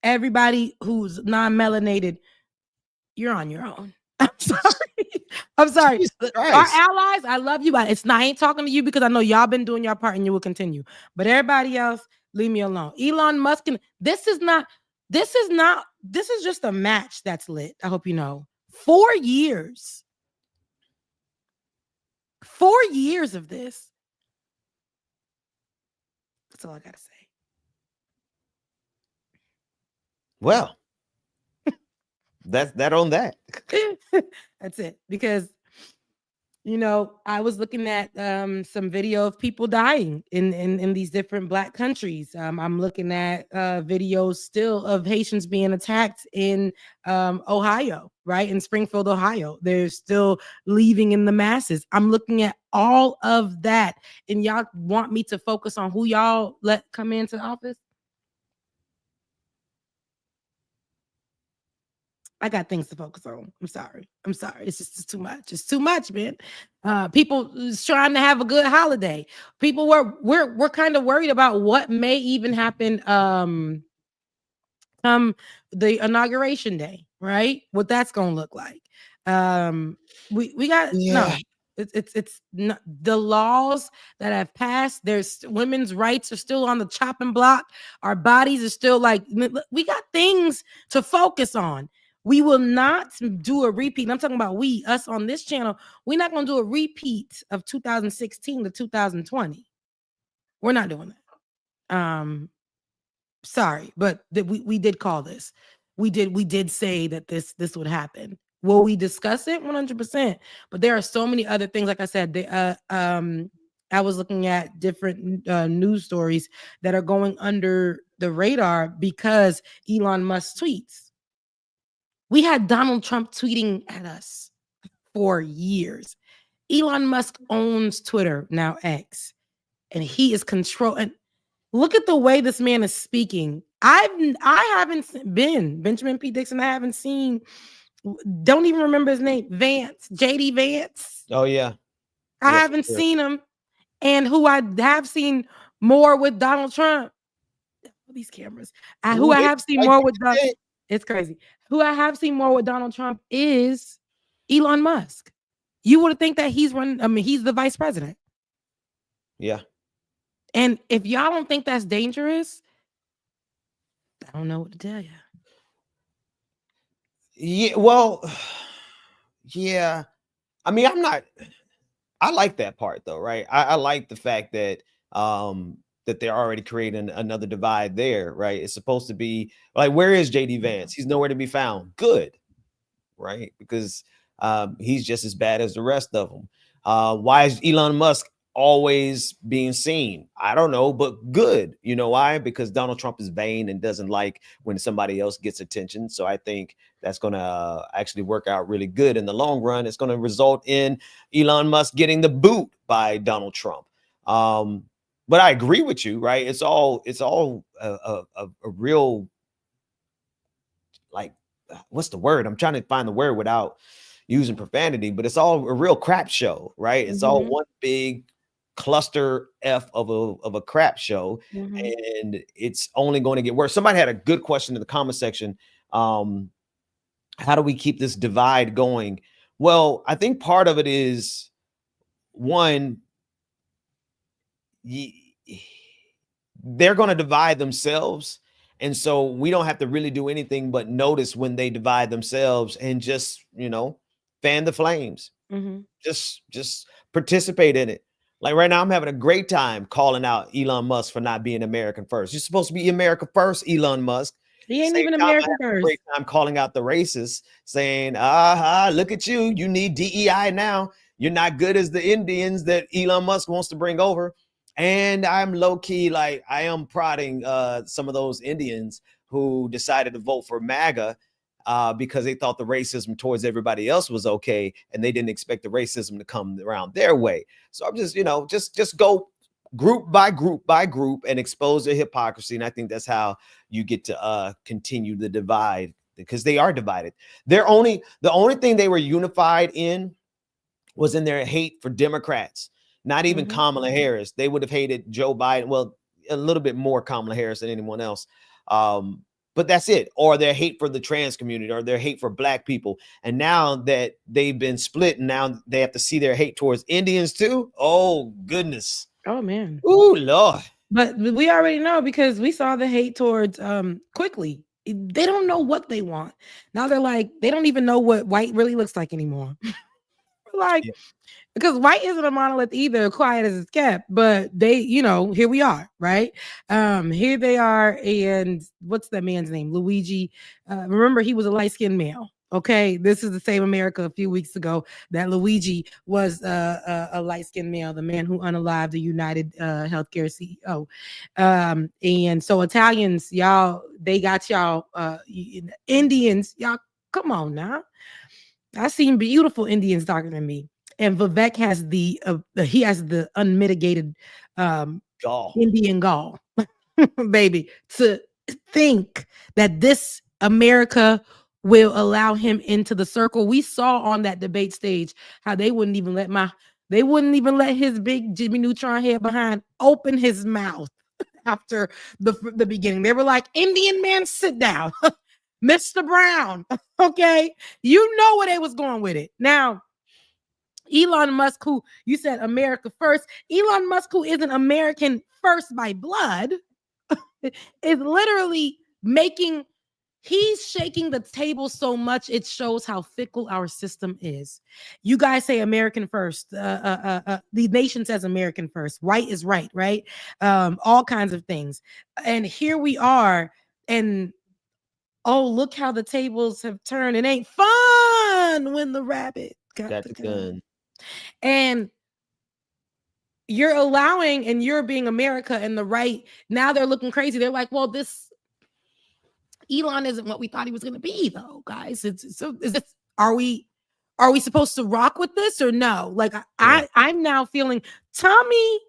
Everybody who's non-melanated, you're on your own. I'm sorry. Our allies, I love you, but I ain't talking to you because I know y'all been doing your part and you will continue. But everybody else, leave me alone. Elon Musk, this is just a match that's lit. I hope you know. 4 years. 4 years of this. That's all I gotta say. Well, that's that on that. That's it. Because I was looking at some video of people dying in these different Black countries. I'm looking at videos still of Haitians being attacked in Ohio, right? In Springfield, Ohio. They're still leaving in the masses. I'm looking at all of that. And y'all want me to focus on who y'all let come into office? I got things to focus on. I'm sorry. It's too much. It's too much, man. People is trying to have a good holiday. People we're kind of worried about what may even happen the inauguration day, right? What that's gonna look like. We got no. It's not, the laws that have passed. There's women's rights are still on the chopping block. Our bodies are still like we got things to focus on. We will not do a repeat. I'm talking about us on this channel. We're not going to do a repeat of 2016 to 2020. We're not doing that. Sorry, but we did call this. We did say that this would happen. Will we discuss it? 100%. But there are so many other things. Like I said, I was looking at different news stories that are going under the radar because Elon Musk tweets. We had Donald Trump tweeting at us for years. Elon Musk owns Twitter, now X, and he is controlling. Look at the way this man is speaking. I haven't been Benjamin P. Dixon. I haven't seen. Don't even remember his name. Vance, JD Vance. Oh yeah, I haven't seen him, and who I have seen more with Donald Trump. These cameras. Who I have seen more with Donald. It's crazy. Who I have seen more with Donald Trump is Elon Musk. You would think that he's he's the vice president. Yeah. And if y'all don't think that's dangerous, I don't know what to tell you. Yeah, well, yeah. I mean, I like that part though, right? I like the fact that that they're already creating another divide there, right? It's supposed to be like, where is JD Vance? He's nowhere to be found. Good, right? Because he's just as bad as the rest of them. Why is Elon Musk always being seen? I don't know, but good. You know why? Because Donald Trump is vain and doesn't like when somebody else gets attention. So I think that's going to actually work out really good in the long run. It's going to result in Elon Musk getting the boot by Donald Trump. But I agree with you, right? It's all a real, like, what's the word? I'm trying to find the word without using profanity, but it's all a real crap show, right? It's all one big cluster F of a crap show, and it's only going to get worse. Somebody had a good question in the comment section. How do we keep this divide going? Well, I think part of it is one, they're going to divide themselves. And so we don't have to really do anything but notice when they divide themselves and just, fan the flames. Just participate in it. Like right now, I'm having a great time calling out Elon Musk for not being American first. You're supposed to be America first, Elon Musk. He ain't even American first. Great time calling out the racists, saying, look at you. You need DEI now. You're not good as the Indians that Elon Musk wants to bring over. And I'm low key, like, I am prodding some of those Indians who decided to vote for MAGA because they thought the racism towards everybody else was okay, and they didn't expect the racism to come around their way. So I'm just, just go group by group by group and expose the hypocrisy. And I think that's how you get to continue the divide, because they are divided. The only thing they were unified in was in their hate for Democrats. Not even Kamala Harris. They would have hated Joe Biden. Well, a little bit more Kamala Harris than anyone else. But that's it. Or their hate for the trans community, or their hate for Black people. And now that they've been split, and now they have to see their hate towards Indians too. Oh, goodness. Oh, man. Oh, Lord. But we already know, because we saw the hate towards Quickly. They don't know what they want. Now they're like, they don't even know what white really looks like anymore. Like, because white isn't a monolith either, quiet as it's kept, but they, here we are, right? Here they are, and what's that man's name? Luigi. Remember, he was a light-skinned male. Okay, this is the same America a few weeks ago that Luigi was a light-skinned male, the man who unalived the United Healthcare CEO. And so Italians, y'all, they got y'all, Indians, y'all, come on now. I've seen beautiful Indians darker than me. And Vivek has he has the unmitigated Indian gall, baby, to think that this America will allow him into the circle. We saw on that debate stage how they wouldn't even let his big Jimmy Neutron head behind open his mouth after the beginning. They were like, Indian man, sit down. Mr. Brown. Okay. You know where they was going with it. Now, Elon Musk, who you said America first, Elon Musk, who isn't American first by blood, is literally he's shaking the table so much it shows how fickle our system is. You guys say American first. The nation says American first. Right is right, right? All kinds of things. And here we are, and oh, look how the tables have turned. It ain't fun when the rabbit got the gun. And you're allowing, and you're being America and the right. Now they're looking crazy. They're like, well, this Elon isn't what we thought he was going to be, though, guys. Are we supposed to rock with this or no? Like, I'm now feeling Tomi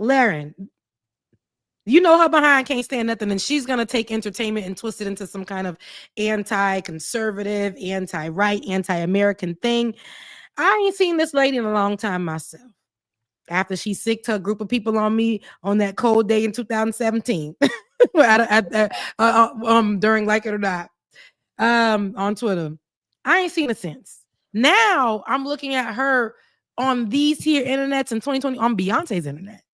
Lahren. You know her behind can't stand nothing, and she's going to take entertainment and twist it into some kind of anti-conservative, anti-right, anti-American thing. I ain't seen this lady in a long time myself. After she sicked her group of people on me on that cold day in 2017, during Like It or Not, on Twitter, I ain't seen it since. Now I'm looking at her on these here internets in 2020 on Beyonce's internet.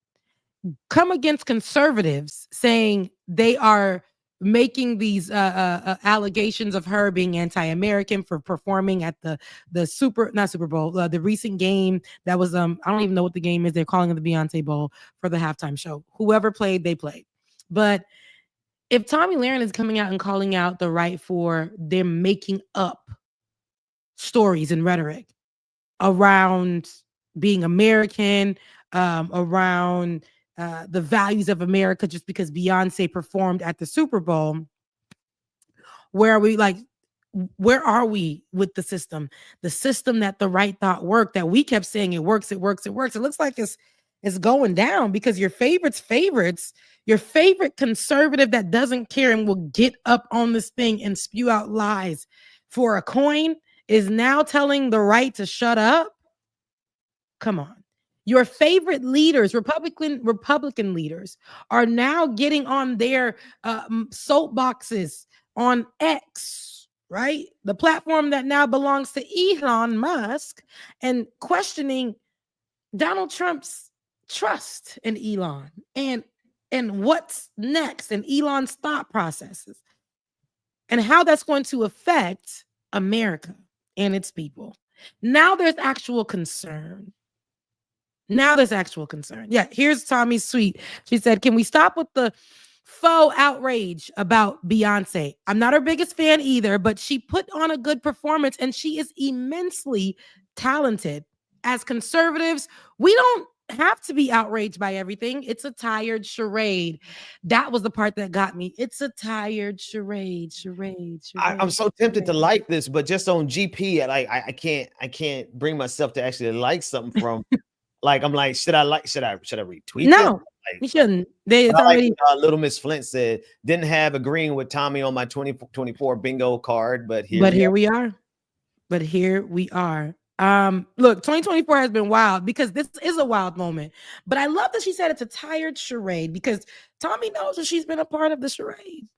Come against conservatives saying they are making these allegations of her being anti-American for performing at the not Super Bowl, the recent game that was I don't even know what the game is. They're calling it the Beyonce Bowl for the halftime show. Whoever played, they played. But if Tomi Lahren is coming out and calling out the right for them making up stories and rhetoric around being American, around the values of America, just because Beyonce performed at the Super Bowl, where are we with the system? The system that the right thought worked, that we kept saying it works. It looks like it's going down because your favorites, your favorite conservative that doesn't care and will get up on this thing and spew out lies for a coin is now telling the right to shut up. Come on. Your favorite leaders, Republican leaders, are now getting on their soapboxes on X, right? The platform that now belongs to Elon Musk, and questioning Donald Trump's trust in Elon and what's next and Elon's thought processes and how that's going to affect America and its people. Now there's actual concern. Yeah, here's Tomi's tweet. She said, can we stop with the faux outrage about Beyonce? I'm not her biggest fan either, but she put on a good performance and she is immensely talented. As conservatives, we don't have to be outraged by everything. It's a tired charade. That was the part that got me. It's a tired charade. I'm so tempted to like this, but just on GP, I can't bring myself to actually like something from. Like, I'm like, should I retweet? No, like, you shouldn't. It's already Little Miss Flint said, didn't have agreeing with Tomi on my 2024 bingo card, but here we are. Look, 2024 has been wild because this is a wild moment. But I love that she said it's a tired charade because Tomi knows that she's been a part of the charade.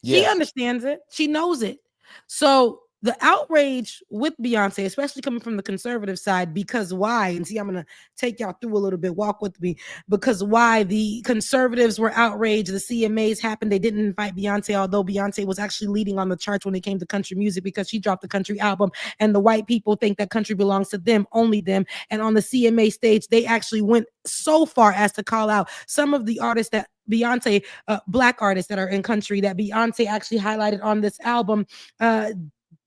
Yes. She understands it. She knows it. So the outrage with Beyonce, especially coming from the conservative side, because why? And see, I'm going to take y'all through a little bit, walk with me, because why the conservatives were outraged. The CMAs happened. They didn't invite Beyonce, although Beyonce was actually leading on the charts when it came to country music because she dropped the country album. And the white people think that country belongs to them, only them. And on the CMA stage, they actually went so far as to call out some of the artists that Beyonce, black artists that are in country that Beyonce actually highlighted on this album.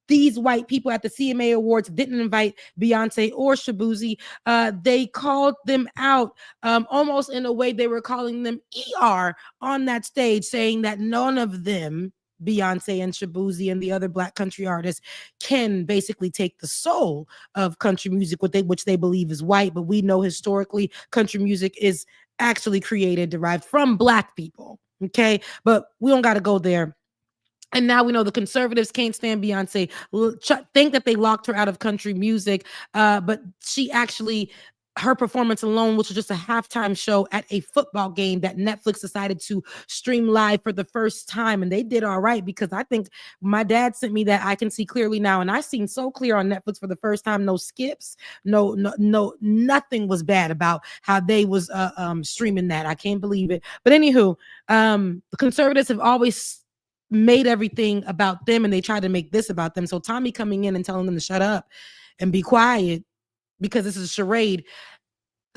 These white people at the CMA Awards didn't invite Beyonce or Shabuzi. They called them out almost in a way they were calling them ER on that stage, saying that none of them, Beyonce and Shabuzi and the other black country artists, can basically take the soul of country music, which they believe is white. But we know historically country music is actually derived from black people. Okay, but we don't got to go there. And now we know the conservatives can't stand Beyonce, think that they locked her out of country music. But she actually, her performance alone, which was just a halftime show at a football game that Netflix decided to stream live for the first time. And they did all right, because I think my dad sent me that I Can See Clearly Now. And I seen so clear on Netflix for the first time, no skips, no, nothing was bad about how they was streaming that. I can't believe it. But anywho, the conservatives have always made everything about them, and they tried to make this about them. So Tomi coming in and telling them to shut up and be quiet because this is a charade.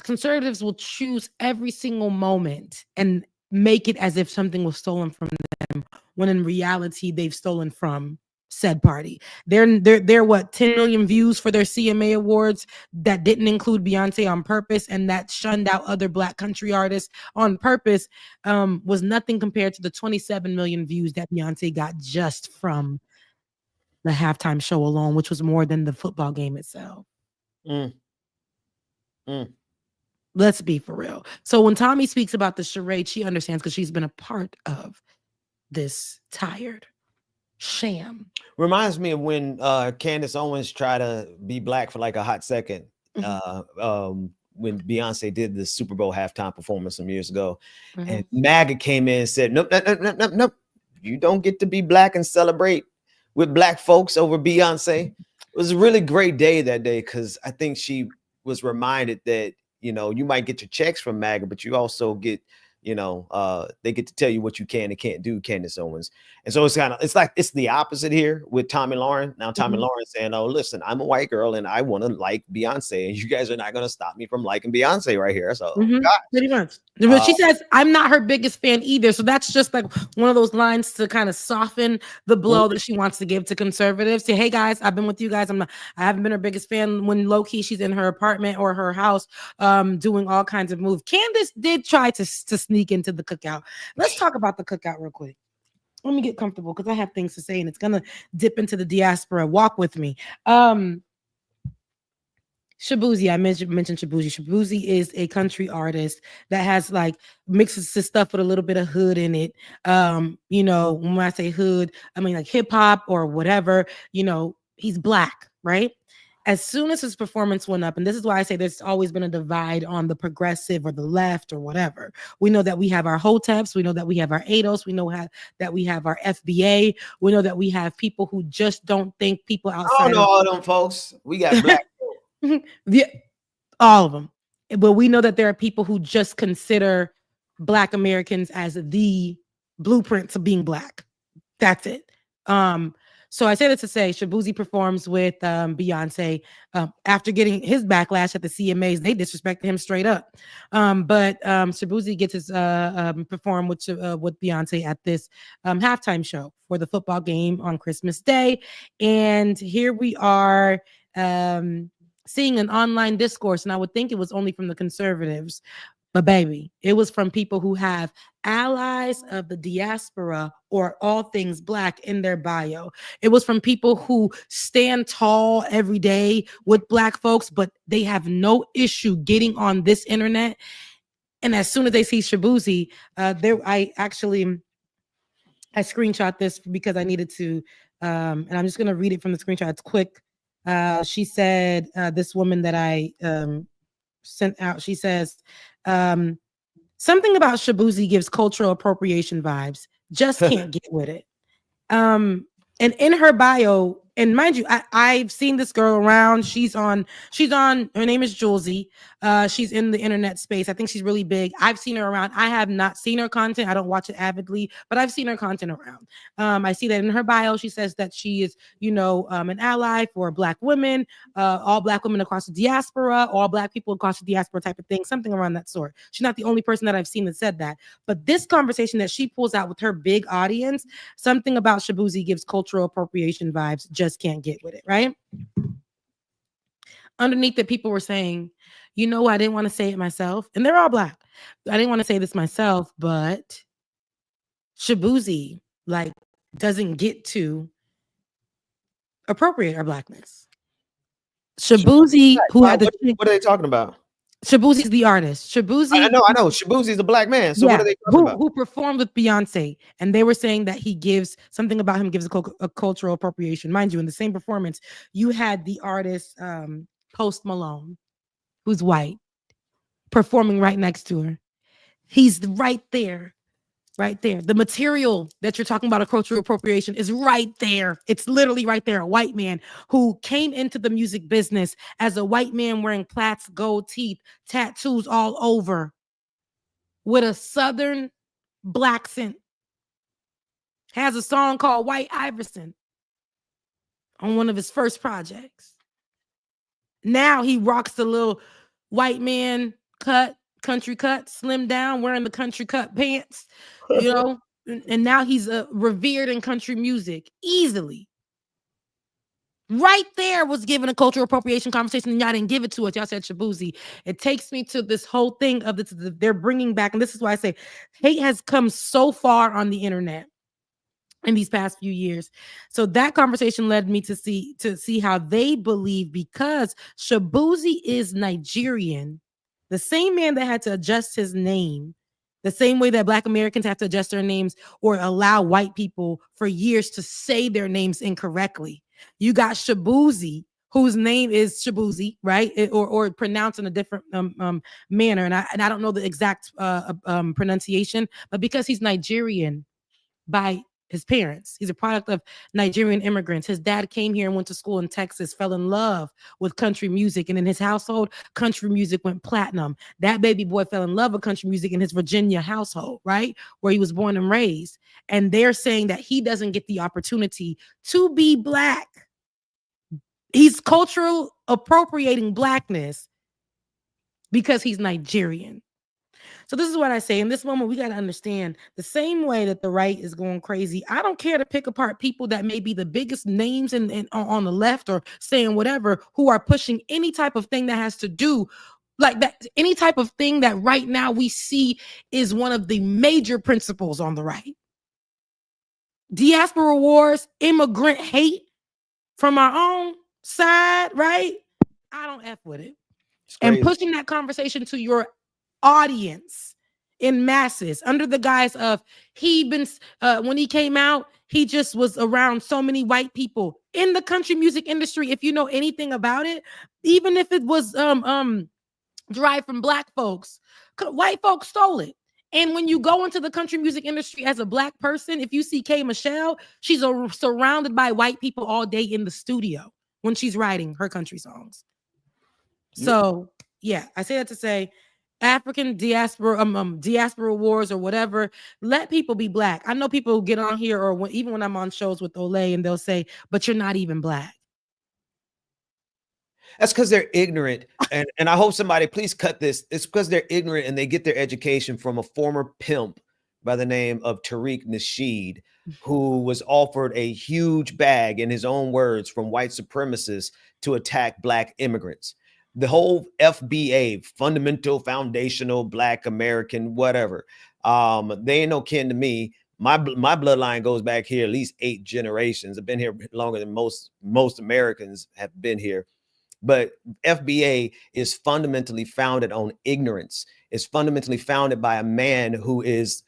Conservatives will choose every single moment and make it as if something was stolen from them, when in reality they've stolen from said party. They're what, 10 million views for their CMA Awards that didn't include Beyonce on purpose, and that shunned out other black country artists on purpose, was nothing compared to the 27 million views that Beyonce got just from the halftime show alone, which was more than the football game itself. Let's be for real. So when Tomi speaks about the charade, she understands, because she's been a part of this tired sham. Reminds me of when Candace Owens tried to be black for like a hot second. When Beyonce did the Super Bowl halftime performance some years ago, and MAGA came in and said, nope, you don't get to be black and celebrate with black folks over Beyonce. It was a really great day that day, because I think she was reminded that, you know, you might get your checks from MAGA, but you also get, you know, they get to tell you what you can and can't do, Candace Owens. And so it's the opposite here with Tomi Lahren. Now Tomi Lahren saying, oh, listen, I'm a white girl and I want to like Beyonce, and you guys are not going to stop me from liking Beyonce right here. So pretty much. But she says, I'm not her biggest fan either. So that's just like one of those lines to kind of soften the blow that she wants to give to conservatives. Say, hey guys, I've been with you guys. I haven't been her biggest fan, when low key she's in her apartment or her house doing all kinds of moves. Candace did try to sneak into the cookout. Let's talk about the cookout real quick. Let me get comfortable, because I have things to say, and it's gonna dip into the diaspora. Walk with me. Shabuzi, I mentioned Shabuzi. Shabuzi is a country artist that has like mixes his stuff with a little bit of hood in it. You know, when I say hood, I mean like hip hop or whatever. You know, he's black, right? As soon as his performance went up, and this is why I say there's always been a divide on the progressive or the left or whatever. We know that we have our Hoteps, we know that we have our ADOS, we know that we have our FBA, we know that we have people who just don't think people outside. I don't know all them folks. We got black all of them. But we know that there are people who just consider Black Americans as the blueprint to being black. That's it. So I say that to say Shabuzi performs with Beyonce after getting his backlash at the CMAs. They disrespected him straight up. But Shabuzi gets his perform with Beyonce at this halftime show for the football game on Christmas Day. And here we are seeing an online discourse. And I would think it was only from the conservatives. But baby, it was from people who have allies of the diaspora or all things black in their bio. It was from people who stand tall every day with black folks, but they have no issue getting on this internet. And as soon as they see Shabuzi, I screenshot this because I needed to, and I'm just going to read it from the screenshot. It's quick. She said, this woman that I sent out, she says, something about Shabuzi gives cultural appropriation vibes. Just can't get with it. And in her bio, and mind you, I've seen this girl around. She's on, her name is Julesy. She's in the internet space. I think she's really big. I've seen her around. I have not seen her content. I don't watch it avidly, but I've seen her content around. I see that in her bio. She says that she is, an ally for Black women, all Black women across the diaspora, all Black people across the diaspora type of thing, something around that sort. She's not the only person that I've seen that said that. But this conversation that she pulls out with her big audience, something about Shaboozey gives cultural appropriation vibes. Just can't get with it, right? Underneath that, people were saying, I didn't want to say it myself, and they're all Black. I didn't want to say this myself, but Shaboozey doesn't get to appropriate our Blackness. Shaboozey, what are they talking about? Shaboozey's the artist. Shaboozey, I know. Shaboozey's a Black man. So what are they talking about? Who performed with Beyonce, and they were saying that he gives something about him gives a cultural appropriation. Mind you, in the same performance, you had the artist Post Malone, who's white, performing right next to her. He's right there. Right there. The material that you're talking about, a cultural appropriation, is right there. It's literally right there. A white man who came into the music business as a white man wearing plaits, gold teeth, tattoos all over, with a Southern Black accent. Has a song called White Iverson on one of his first projects. Now he rocks the little white man cut, country cut, slim down, wearing the country cut pants, and now he's revered in country music easily. Right there was given a cultural appropriation conversation, and y'all didn't give it to us. Y'all said Shaboozey. It takes me to this whole thing of this. They're bringing back, and this is why I say hate has come so far on the internet in these past few years. So that conversation led me to see how they believe, because Shaboozey is Nigerian, the same man that had to adjust his name, the same way that Black Americans have to adjust their names or allow white people for years to say their names incorrectly. You got Shaboozey, whose name is Shaboozey, right? Or pronounced in a different manner. And I don't know the exact pronunciation, but because he's Nigerian by his parents, he's a product of Nigerian immigrants. His dad came here and went to school in Texas, fell in love with country music. And in his household, country music went platinum. That baby boy fell in love with country music in his Virginia household, right? Where he was born and raised. And they're saying that he doesn't get the opportunity to be Black. He's cultural appropriating Blackness because he's Nigerian. So this is what I say. In this moment, we got to understand, the same way that the right is going crazy, I don't care to pick apart people that may be the biggest names on the left or saying whatever, who are pushing any type of thing that has to do like that, any type of thing that right now we see is one of the major principles on the right. Diaspora wars, immigrant hate from our own side, right? I don't F with it. And pushing that conversation to your audience in masses under the guise of when he came out, he just was around so many white people in the country music industry. If you know anything about it, even if it was derived from Black folks, white folks stole it. And when you go into the country music industry as a Black person, if you see K. Michelle, she's surrounded by white people all day in the studio when she's writing her country songs. So yeah, I say that to say African diaspora wars or whatever, let people be Black. I know people get on here or even when I'm on shows with Olay and they'll say, but you're not even Black. That's because they're ignorant. And I hope somebody please cut this. It's because they're ignorant and they get their education from a former pimp by the name of Tariq Nasheed, who was offered a huge bag, in his own words, from white supremacists to attack Black immigrants. The whole FBA, fundamental, foundational, Black American, whatever. They ain't no kin to me. My bloodline goes back here at least 8 generations. I've been here longer than most Americans have been here. But FBA is fundamentally founded on ignorance. It's fundamentally founded by a man who is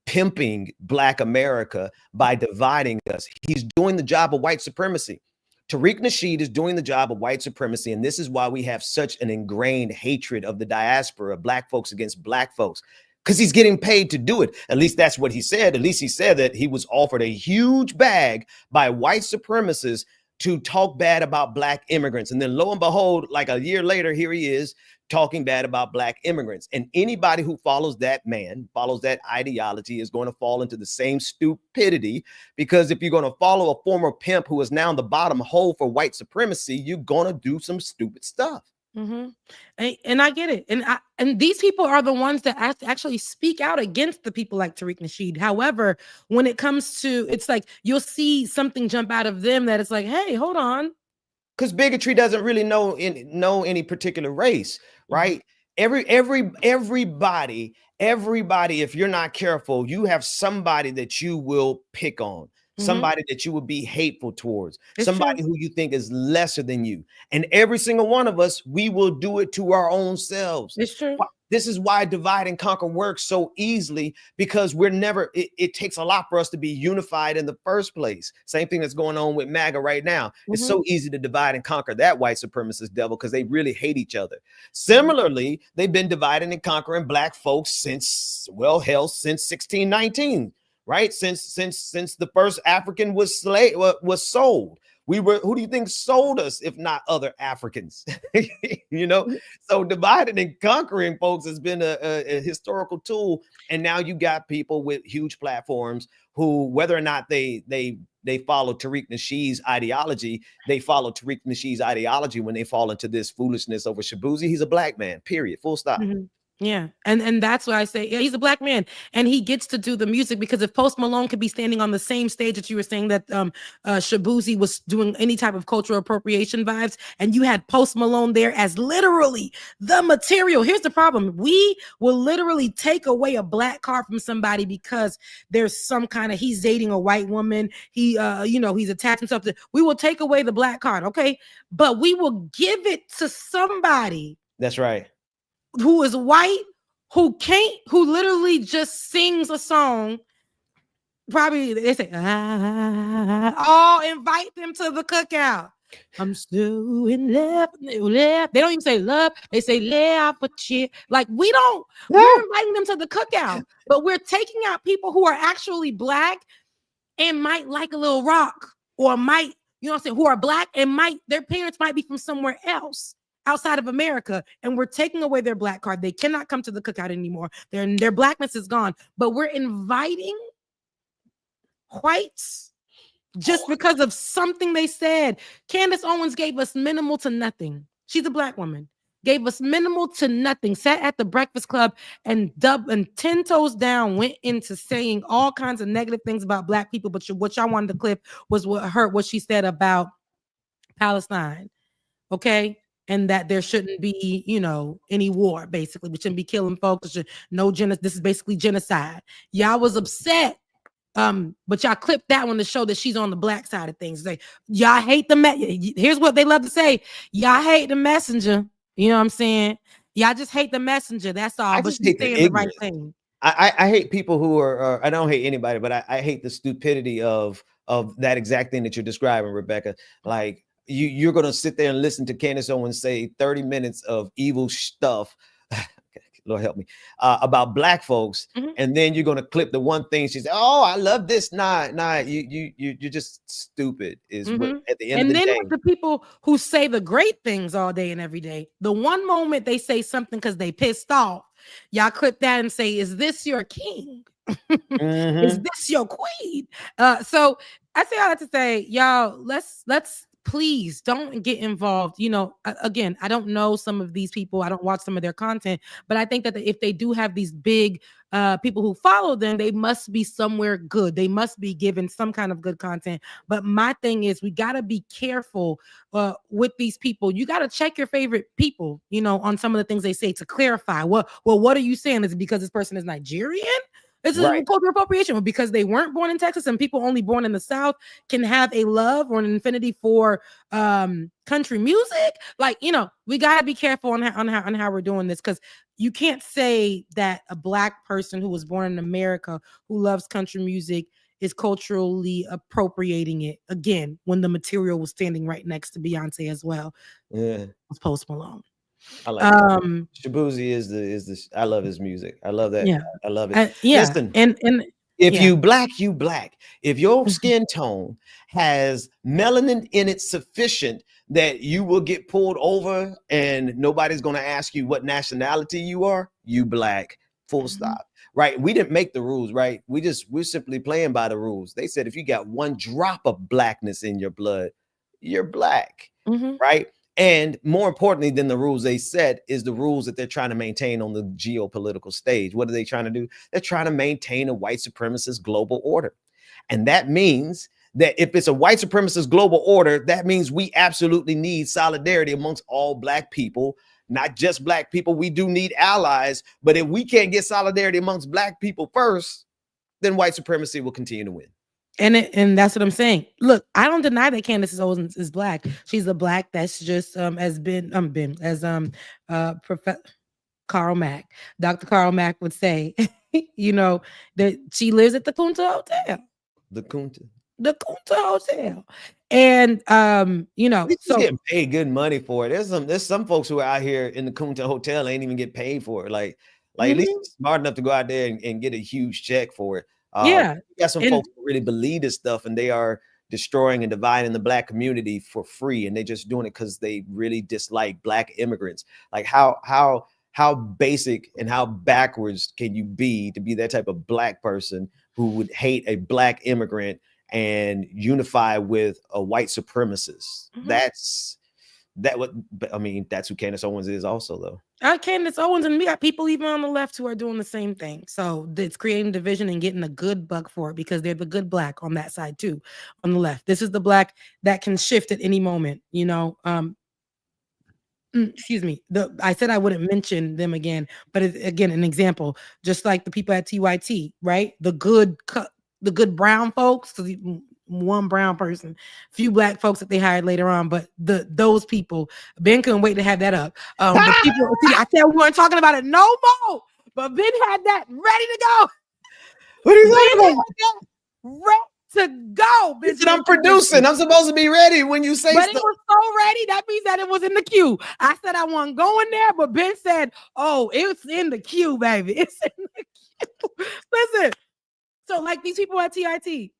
pimping Black America by dividing us. He's doing the job of white supremacy. Tariq Nasheed is doing the job of white supremacy, and this is why we have such an ingrained hatred of the diaspora, of Black folks against Black folks, because he's getting paid to do it. At least that's what he said. At least he said that he was offered a huge bag by white supremacists to talk bad about Black immigrants. And then lo and behold, like a year later, here he is talking bad about Black immigrants. And anybody who follows that man, follows that ideology, is going to fall into the same stupidity, because if you're going to follow a former pimp who is now in the bottom hole for white supremacy, you're going to do some stupid stuff. Mm-hmm. And I get it. And these people are the ones that actually speak out against the people like Tariq Nasheed. However, when it comes to, it's like you'll see something jump out of them that it's like, hey, hold on. Because bigotry doesn't really know any particular race, right? Everybody, if you're not careful, you have somebody that you will pick on. Somebody that you would be hateful towards, somebody who you think is lesser than you. And every single one of us, we will do it to our own selves. It's true. This is why divide and conquer works so easily, because we're never, it takes a lot for us to be unified in the first place. Same thing that's going on with MAGA right now. It's so easy to divide and conquer that white supremacist devil because they really hate each other. Similarly, they've been dividing and conquering Black folks since, well, hell, since 1619. Right? Since the first African was sold. Who do you think sold us if not other Africans? So dividing and conquering, folks, has been a historical tool. And now you got people with huge platforms who, whether or not they follow Tariq Nasheed's ideology, they follow Tariq Nasheed's ideology when they fall into this foolishness over Shabuzi. He's a Black man, period, full stop. Yeah. And that's why I say, yeah, he's a Black man and he gets to do the music, because if Post Malone could be standing on the same stage that you were saying that Shabuzi was doing any type of cultural appropriation vibes, and you had Post Malone there as literally the material. Here's the problem. We will literally take away a Black card from somebody because there's some kind of, he's dating a white woman. He's attached himself to, we will take away the Black card. Okay. But we will give it to somebody. That's right. Who is white, who literally just sings a song. Probably they say, invite them to the cookout. I'm still in love. They don't even say love. They say love for cheer. Like we're inviting them to the cookout, but we're taking out people who are actually Black and might like a little rock, or might, who are Black and their parents might be from somewhere else outside of America, and we're taking away their Black card. They cannot come to the cookout anymore. Their Blackness is gone, but we're inviting whites just because of something they said. Candace Owens gave us minimal to nothing. She's a Black woman. Gave us minimal to nothing. Sat at the Breakfast Club and 10 toes down went into saying all kinds of negative things about Black people. But what y'all wanted to clip was what she said about Palestine. Okay. And that there shouldn't be, any war, basically. We shouldn't be killing folks. This is basically genocide. Y'all was upset. But y'all clipped that one to show that she's on the Black side of things. Like, y'all hate here's what they love to say. Y'all hate the messenger. You know what I'm saying? Y'all just hate the messenger. That's all. But she's saying the right thing. I hate people who are, I don't hate anybody, but I hate the stupidity of that exact thing that you're describing, Rebecca. Like, you're going to sit there and listen to Candace Owens say 30 minutes of evil stuff, Lord help me, about Black folks. And then you're going to clip the one thing she said, oh, I love this. Nah, you're just stupid is what, at the end of the day. And then with the people who say the great things all day and every day, the one moment they say something because they pissed off, y'all clip that and say, is this your king? Is this your queen? So I say all that to say, y'all, let's please don't get involved. Again, I don't know some of these people. I don't watch some of their content, but I think that if they do have these big people who follow them, they must be somewhere good. They must be given some kind of good content. But my thing is, we got to be careful with these people. You got to check your favorite people, on some of the things they say to clarify. What are you saying? Is it because this person is Nigerian? This is cultural appropriation because they weren't born in Texas, and people only born in the South can have a love or an affinity for country music. Like, we got to be careful on how we're doing this, because you can't say that a Black person who was born in America who loves country music is culturally appropriating it, again, when the material was standing right next to Beyonce as well. Yeah, it was Post Malone. I like Shabuzi is the I love his music. I love that. Yeah. I love it. Yeah. Listen. And If Yeah. you black, you black. If your skin tone has melanin in it sufficient that you will get pulled over and nobody's going to ask you what nationality you are, you black. Full stop. Right? We didn't make the rules, right? We're simply playing by the rules. They said if you got one drop of blackness in your blood, you're black. Mhm. Right? And more importantly than the rules they set is the rules that they're trying to maintain on the geopolitical stage. What are they trying to do? They're trying to maintain a white supremacist global order. And that means that if it's a white supremacist global order, that means we absolutely need solidarity amongst all black people, not just black people. We do need allies. But if we can't get solidarity amongst black people first, then white supremacy will continue to win. And that's what I'm saying. Look, I don't deny that Candace Owens is black. She's a black that's just Carl Mack, Dr. Carl Mack would say, you know, that she lives at the Kunta Hotel. The Kunta. The Kunta Hotel. And you know, She's so getting paid good money for it. There's some folks who are out here in the Kunta Hotel ain't even get paid for it. Like at least smart enough to go out there and get a huge check for it. Yeah. You got some folks who really believe this stuff and they are destroying and dividing the black community for free, and they're just doing it because they really dislike black immigrants. Like how basic and how backwards can you be to be that type of black person who would hate a black immigrant and unify with a white supremacist? That's who Candace Owens is also, though. Candace Owens, and we got people even on the left who are doing the same thing. So it's creating division and getting a good buck for it because they're the good black on that side too, on the left. This is the black that can shift at any moment, you know. Excuse me. I said I wouldn't mention them again, but again, an example, just like the people at TYT, right? The good brown folks, because one brown person, few black folks that they hired later on, but those people, Ben couldn't wait to have that up. The people, see, I said we weren't talking about it no more, but Ben had that ready to go. What are you talking about? Ready to go. Ben said, I'm producing. I'm supposed to be ready when you say but stuff. It was so ready. That means that it was in the queue. I said I wasn't going there, but Ben said, oh, it's in the queue, baby. It's in the queue. Listen. So like these people at TIT,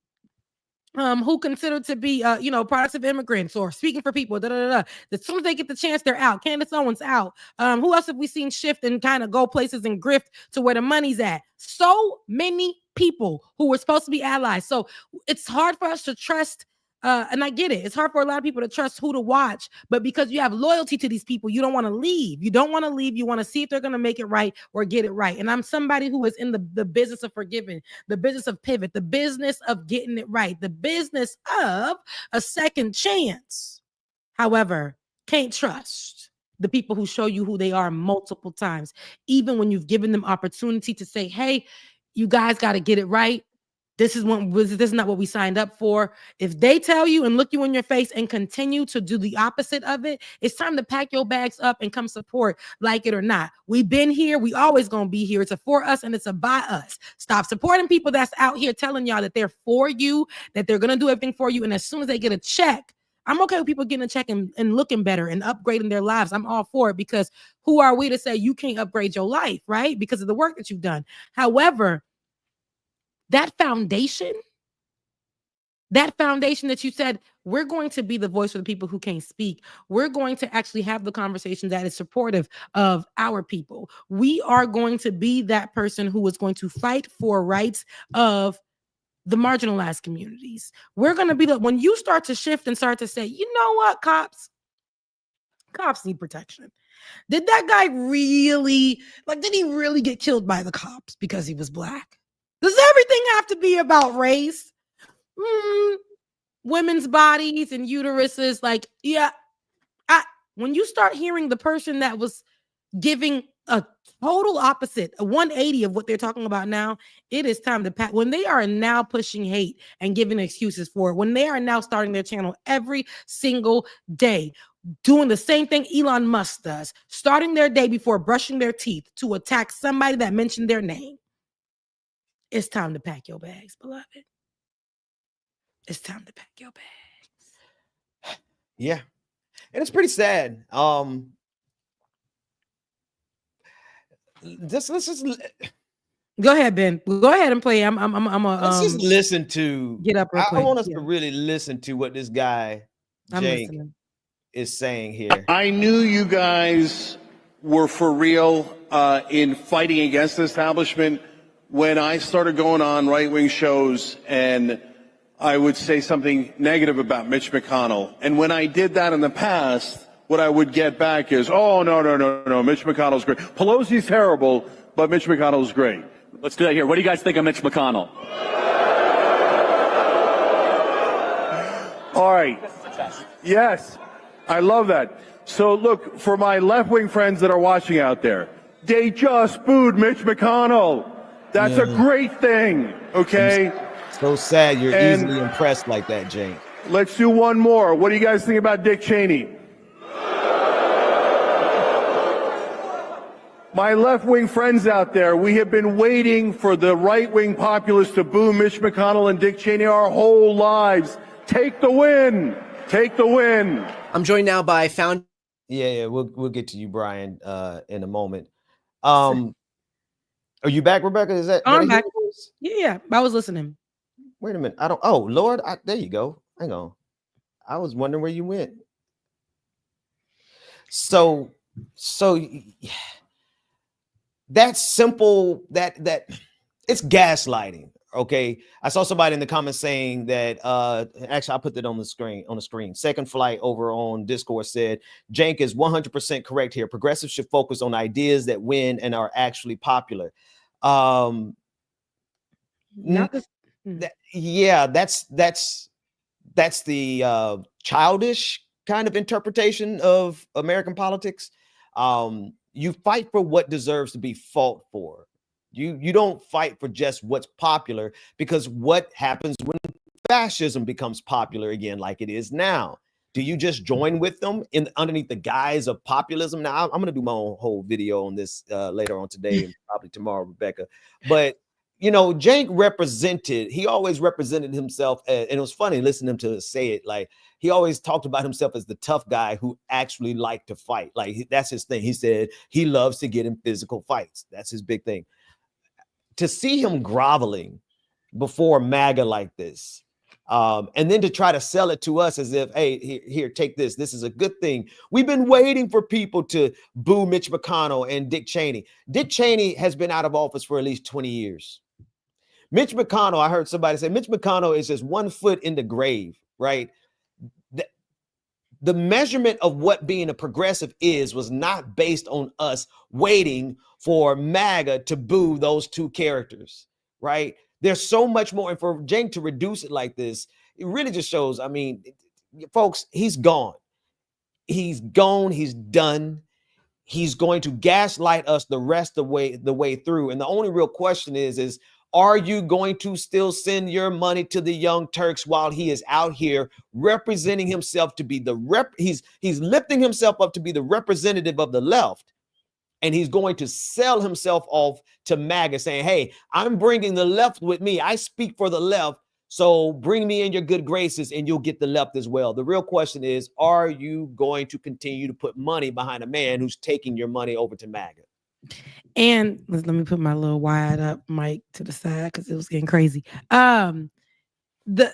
who considered to be, products of immigrants or speaking for people, As soon as they get the chance, they're out. Candace Owens out. Who else have we seen shift and kind of go places and grift to where the money's at? So many people who were supposed to be allies. So it's hard for us to trust. And I get it. It's hard for a lot of people to trust who to watch, but because you have loyalty to these people, you don't want to leave. You don't want to leave. You want to see if they're going to make it right or get it right. And I'm somebody who is in the business of forgiving, the business of pivot, the business of getting it right, the business of a second chance. However, can't trust the people who show you who they are multiple times, even when you've given them opportunity to say, hey, you guys got to get it right. This is not what we signed up for. If they tell you and look you in your face and continue to do the opposite of it, it's time to pack your bags up and come support, like it or not. We've been here. We always going to be here. It's a for us and it's a by us. Stop supporting people that's out here telling y'all that they're for you, that they're going to do everything for you. And as soon as they get a check, I'm okay with people getting a check and looking better and upgrading their lives. I'm all for it, because who are we to say you can't upgrade your life, right? Because of the work that you've done. However, that foundation that you said, we're going to be the voice for the people who can't speak. We're going to actually have the conversation that is supportive of our people. We are going to be that person who is going to fight for rights of the marginalized communities. We're going to be when you start to shift and start to say, you know what, cops need protection. Did that guy really, did he really get killed by the cops because he was black? Does everything have to be about race? Women's bodies and uteruses, when you start hearing the person that was giving a total opposite, a 180 of what they're talking about now, it is time to pack. When they are now pushing hate and giving excuses for it, when they are now starting their channel every single day, doing the same thing Elon Musk does, starting their day before brushing their teeth to attack somebody that mentioned their name. It's time to pack your bags, beloved. It's time to pack your bags. Yeah. And it's pretty sad. Go ahead, Ben. Go ahead and play. I'm Let's just listen to. get up real I quick. want us to really listen to what this guy I'm Cenk listening. is saying here. I knew you guys were for real in fighting against the establishment when I started going on right-wing shows and I would say something negative about Mitch McConnell. And when I did that in the past, what I would get back is, oh, no, Mitch McConnell's great. Pelosi's terrible, but Mitch McConnell's great. Let's do that here. What do you guys think of Mitch McConnell? All right. Yes, I love that. So look, for my left-wing friends that are watching out there, they just booed Mitch McConnell. That's a great thing, okay? So sad you're easily impressed like that, Cenk. Let's do one more. What do you guys think about Dick Cheney? My left-wing friends out there, we have been waiting for the right-wing populists to boo Mitch McConnell and Dick Cheney our whole lives. Take the win. Take the win. I'm joined now by founder. Yeah, we'll get to you, Brian, in a moment. Are you back, Rebecca? Is that? I'm back. Yeah, I was listening. Wait a minute. I don't. Oh, Lord, there you go. Hang on. I was wondering where you went. So that's simple. That it's gaslighting. Okay, I saw somebody in the comments saying that. Actually, I put that on the screen. Second Flight over on Discourse said Cenk is 100% correct here. Progressives should focus on ideas that win and are actually popular. Not this. That's the childish kind of interpretation of American politics. You fight for what deserves to be fought for. You don't fight for just what's popular, because what happens when fascism becomes popular again, like it is now? Do you just join with them underneath the guise of populism? Now, I'm going to do my own whole video on this later on today and probably tomorrow, Rebecca. But Cenk he always represented himself, and it was funny listening to him say it. Like, he always talked about himself as the tough guy who actually liked to fight. Like, that's his thing. He said he loves to get in physical fights. That's his big thing. To see him groveling before MAGA like this, and then to try to sell it to us as if, hey, here, take this. This is a good thing. We've been waiting for people to boo Mitch McConnell and Dick Cheney. Dick Cheney has been out of office for at least 20 years. Mitch McConnell, I heard somebody say, Mitch McConnell is just 1 foot in the grave, right? The measurement of what being a progressive was not based on us waiting for MAGA to boo those two characters, right? There's so much more. And for Cenk to reduce it like this, it really just shows, I mean, folks, he's gone. He's gone. He's done. He's going to gaslight us the rest of the way through. And the only real question is are you going to still send your money to the Young Turks while he is out here representing himself to be he's lifting himself up to be the representative of the left, and he's going to sell himself off to MAGA saying, hey, I'm bringing the left with me. I speak for the left, so bring me in your good graces and you'll get the left as well. The real question is, are you going to continue to put money behind a man who's taking your money over to MAGA? And let me put my little wide up mic to the side because it was getting crazy. The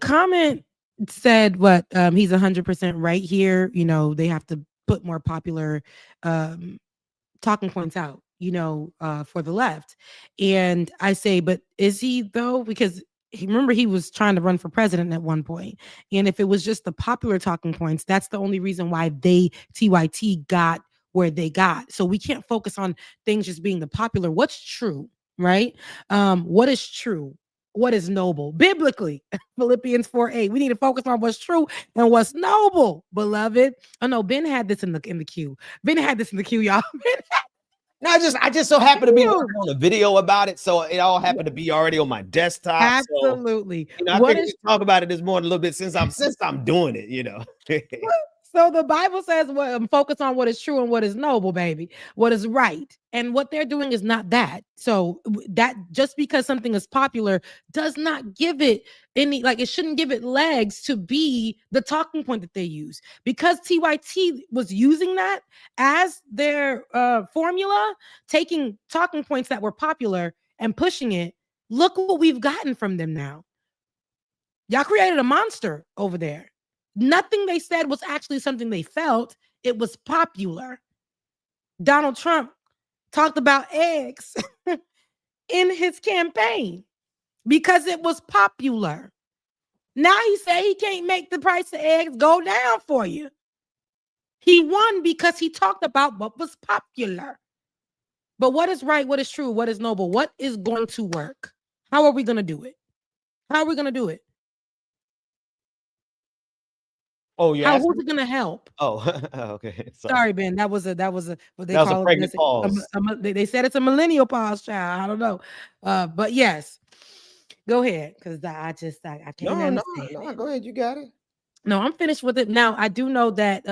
comment said what he's 100% right here. They have to put more popular talking points out, for the left. And I say, but is he though? Because remember, he was trying to run for president at one point. And if it was just the popular talking points, that's the only reason why TYT got where they got. So we can't focus on things just being the popular. What's true, right? What is true? What is noble? Biblically, Philippians 4:8. We need to focus on what's true and what's noble, beloved. Oh no, Ben had this in the queue. Ben had this in the queue, y'all. No, I just so happened to be working on a video about it, so it all happened to be already on my desktop. Absolutely. So, I think we can talk about it this morning a little bit since I'm doing it. So the Bible says, focus on what is true and what is noble, baby, what is right. And what they're doing is not that. So that just because something is popular does not give it it shouldn't give it legs to be the talking point that they use. Because TYT was using that as their formula, taking talking points that were popular and pushing it, look what we've gotten from them now. Y'all created a monster over there. Nothing they said was actually something they felt. It was popular. Donald Trump talked about eggs in his campaign because it was popular. Now he said he can't make the price of eggs go down for you. He won because he talked about what was popular. But what is right, what is true, what is noble, what is going to work? How are we going to do it? How are we going to do it? Oh, yeah. Who's it going to help? Oh, okay. Sorry, Ben. That was a what they that was call a pregnant it. pause. They said it's a millennial pause, child. I don't know. But yes, go ahead, because I can't understand. No, go ahead. You got it. No, I'm finished with it. Now, I do know that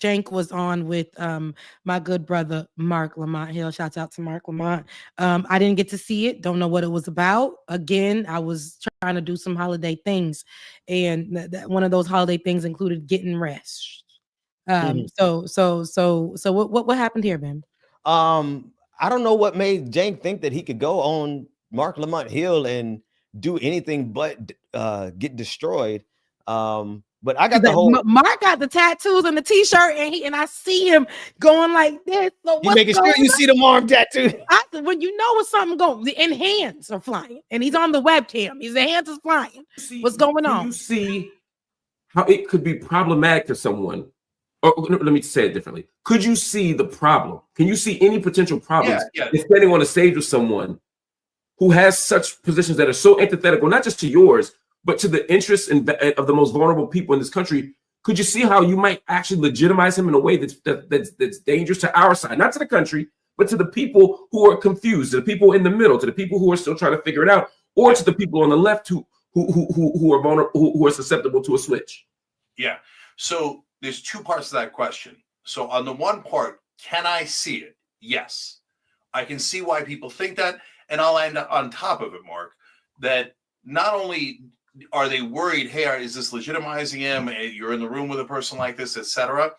Cenk was on with my good brother Mark Lamont Hill. Shouts out to Mark Lamont. I didn't get to see it. Don't know what it was about. Again, I was trying to do some holiday things, and one of those holiday things included getting rest. So what happened here, Ben? I don't know what made Cenk think that he could go on Mark Lamont Hill and do anything but get destroyed. But I got the whole Mark got the tattoos and the t-shirt, and I see him going like this. So you making sure you see the arm tattoo. When you know what's something going, the hands are flying, and he's on the webcam. His hands is flying. What's going on? You see how it could be problematic to someone. Or let me say it differently. Could you see the problem? Can you see any potential problems in standing on a stage with someone who has such positions that are so antithetical, not just to yours, but to the interests of the most vulnerable people in this country? Could you see how you might actually legitimize him in a way that's dangerous to our side, not to the country, but to the people who are confused, to the people in the middle, to the people who are still trying to figure it out, or to the people on the left who are vulnerable, who are susceptible to a switch? Yeah. So there's two parts to that question. So on the one part, can I see it? Yes. I can see why people think that. And I'll end on top of it, Mark, that not only are they worried, hey, is this legitimizing him? You're in the room with a person like this, etc.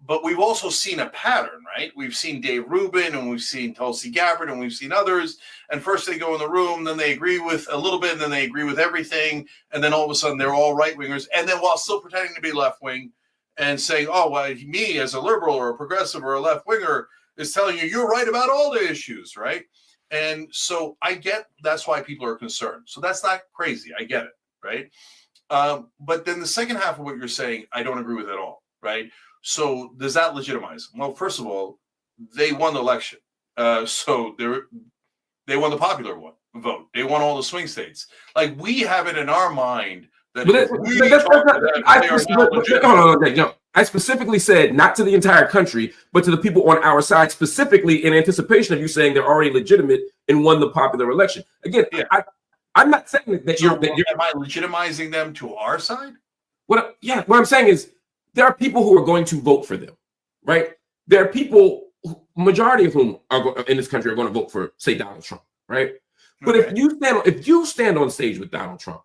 But we've also seen a pattern, right? We've seen Dave Rubin, and we've seen Tulsi Gabbard, and we've seen others. And first they go in the room, then they agree with a little bit, and then they agree with everything. And then all of a sudden they're all right-wingers. And then while still pretending to be left-wing and saying, oh, well, me as a liberal or a progressive or a left-winger is telling you you're right about all the issues, right? And so I get that's why people are concerned. So that's not crazy. I get it, right? But then the second half of what you're saying, I don't agree with at all, right? So does that legitimize them? Well, first of all, they won the election. So they won the popular vote. They won all the swing states. Like, we have it in our mind that I specifically said not to the entire country, but to the people on our side, specifically in anticipation of you saying they're already legitimate and won the popular election. Again, I'm not saying that you're. Am I legitimizing them to our side? What I'm saying is there are people who are going to vote for them, right? There are people, majority of whom are in this country are going to vote for, say, Donald Trump, right? But if you stand on stage with Donald Trump,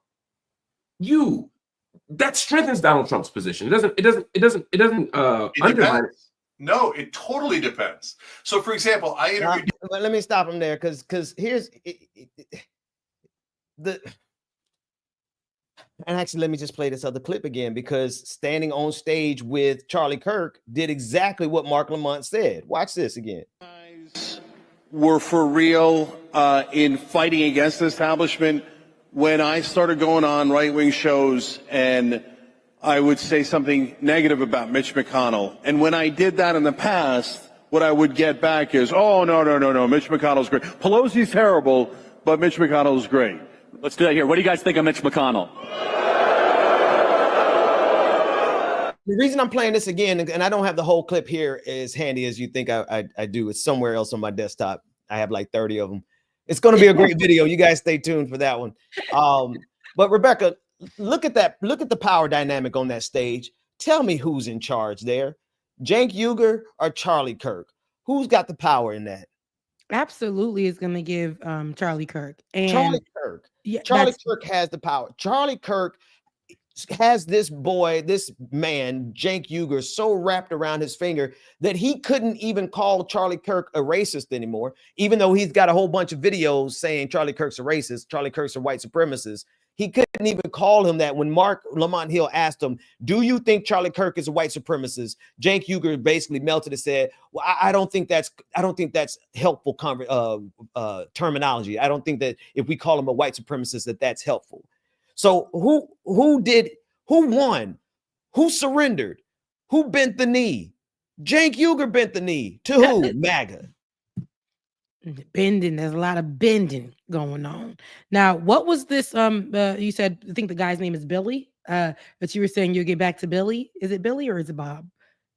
that strengthens Donald Trump's position. It doesn't undermine it. No, it totally depends. So, for example, I interviewed. Let me stop him there because here's and actually, let me just play this other clip again, because standing on stage with Charlie Kirk did exactly what Mark Lamont said. Watch this again. Were for real in fighting against the establishment. When I started going on right-wing shows and I would say something negative about Mitch McConnell, and when I did that in the past, what I would get back is, oh, no, Mitch McConnell's great. Pelosi's terrible, but Mitch McConnell's great. Let's do that here. What do you guys think of Mitch McConnell? The reason I'm playing this again, and I don't have the whole clip here as handy as you think I do, it's somewhere else on my desktop. I have like 30 of them. It's going to be a great video. You guys stay tuned for that one. But Rebecca, look at that. Look at the power dynamic on that stage. Tell me who's in charge there. Cenk Uygur or Charlie Kirk? Who's got the power in that? Absolutely is going to give Charlie Kirk. And Charlie Kirk. Yeah, Charlie Kirk has the power. Charlie Kirk, has this man, Cenk Uygur, so wrapped around his finger that he couldn't even call Charlie Kirk a racist anymore, even though he's got a whole bunch of videos saying Charlie Kirk's a racist, Charlie Kirk's a white supremacist. He couldn't even call him that. When Mark Lamont Hill asked him, do you think Charlie Kirk is a white supremacist? Cenk Uygur basically melted and said, well, I don't think that's helpful terminology. I don't think that if we call him a white supremacist, that's helpful. So who won? Who surrendered? Who bent the knee? Cenk Uygur bent the knee. To who? MAGA. Bending. There's a lot of bending going on. Now, what was this? You said, I think the guy's name is Billy. But you were saying you'll get back to Billy. Is it Billy or is it Bob?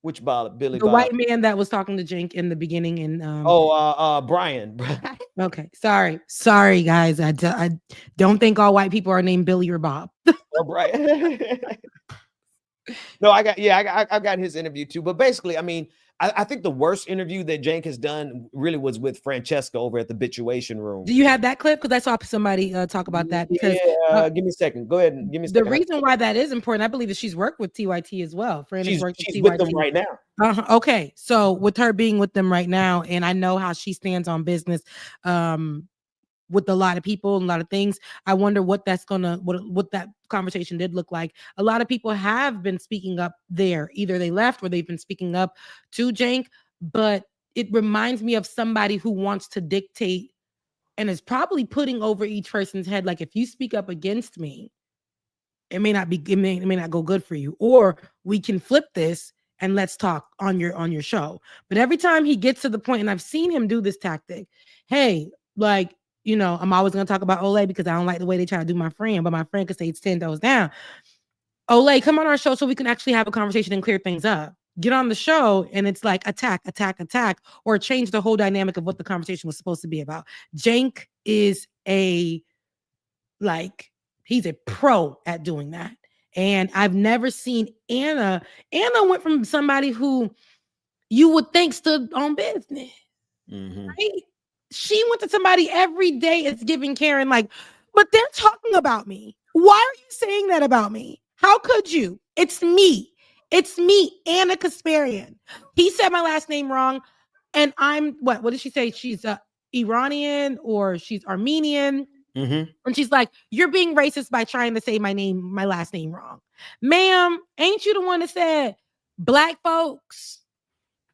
Which Bob? Billy. The Bob. white man that was talking to Cenk in the beginning. And Brian. Okay, sorry, guys. I don't think all white people are named Billy or Bob. Oh, Brian. No, I got his interview too. But basically, I mean, I think the worst interview that Cenk has done really was with Francesca over at the Bituation Room. Do you have that clip? Because I saw somebody talk about that. Because give me a second. Go ahead and give me a second. The reason why that is important, I believe that she's worked with TYT as well. She's with them right now. Okay, so with her being with them right now, and I know how she stands on business with a lot of people and a lot of things. I wonder what that's what that conversation did look like. A lot of people have been speaking up there. Either they left or they've been speaking up to Cenk, but it reminds me of somebody who wants to dictate and is probably putting over each person's head. Like, if you speak up against me, it may not go good for you, or we can flip this and let's talk on your show. But every time he gets to the point, and I've seen him do this tactic, hey, like, you know, I'm always going to talk about Olay because I don't like the way they try to do my friend, but my friend could say it's 10 toes down. Olay, come on our show so we can actually have a conversation and clear things up. Get on the show and it's like attack, or change the whole dynamic of what the conversation was supposed to be about. Cenk is he's a pro at doing that. And I've never seen Anna. Anna went from somebody who you would think stood on business, right? She went to somebody every day. It's giving Karen, like, but they're talking about me. Why are you saying that about me? How could you? It's me, Anna Kasparian. He said my last name wrong. And I'm, what did she say? She's Iranian or she's Armenian. And she's like, you're being racist by trying to say my last name wrong. Ma'am, ain't you the one that said black folks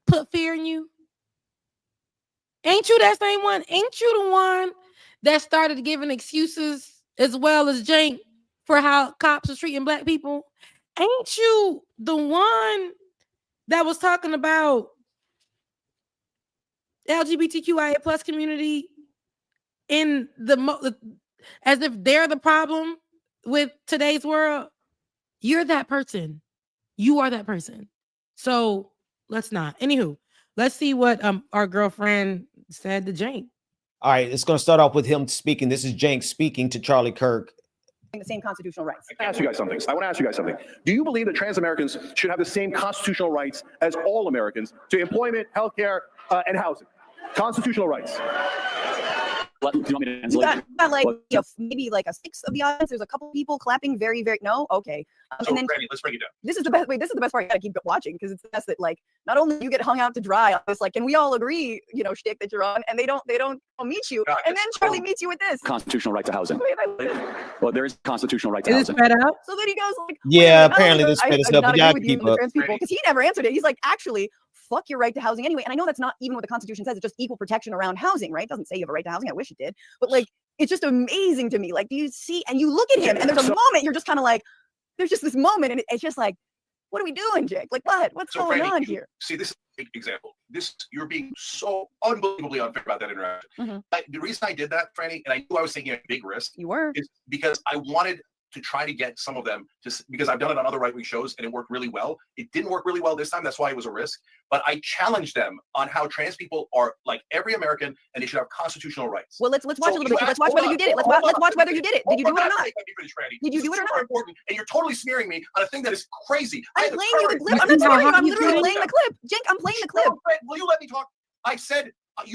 put fear in you? Ain't you that same one? Ain't you the one that started giving excuses as well as Cenk for how cops are treating black people? Ain't you the one that was talking about LGBTQIA plus community in as if they're the problem with today's world? You're that person. You are that person. So let's not. Anywho, let's see what our girlfriend said to Cenk. All right, it's going to start off with him speaking. This is Cenk speaking to Charlie Kirk. The same constitutional rights. I want to ask you guys something. Do you believe that trans Americans should have the same constitutional rights as all Americans to employment, healthcare, and housing? Constitutional rights. Do you want me to translate? Maybe like a sixth of the audience. There's a couple people clapping very, very no. Okay. So, and then Randy, let's break it down. This is the best. Wait, this is the best part. You gotta keep watching because it's the best that, like, not only you get hung out to dry on this, like, and we all agree, you know, shtick that you're on, and they don't meet you, and then Charlie meets you with this constitutional right to housing. Well, there is constitutional right to housing. Is it up? So then he goes like, yeah, apparently this sped us up. I agree with you, the trans people, because he never answered it. He's like, actually, fuck your right to housing anyway. And I know that's not even what the Constitution says. It's just equal protection around housing, right? It doesn't say you have a right to housing. I wish it did. But like, it's just amazing to me. Like, do you see? And you look at him and there's a moment, you're just kind of like, there's just this moment. And it's just like, what are we doing, Cenk? Like, what's going on here? See, this is a big example. You're being so unbelievably unfair about that interaction. The reason I did that, Franny, and I knew I was taking a big risk. You were. Is because I wanted to try to get some of them to, because I've done it on other right-wing shows and it worked really well. It didn't work really well this time. That's why it was a risk. But I challenged them on how trans people are like every American and they should have constitutional rights. Well, let's watch a little bit. Let's watch whether you did it. Let's watch whether you did it. Did you do it or not? Did you do it or not? Important, and you're totally smearing me on a thing that is crazy. I'm playing you the clip. I'm not smearing you. I'm literally playing the clip. Cenk, I'm playing the clip. Will you let me talk? I said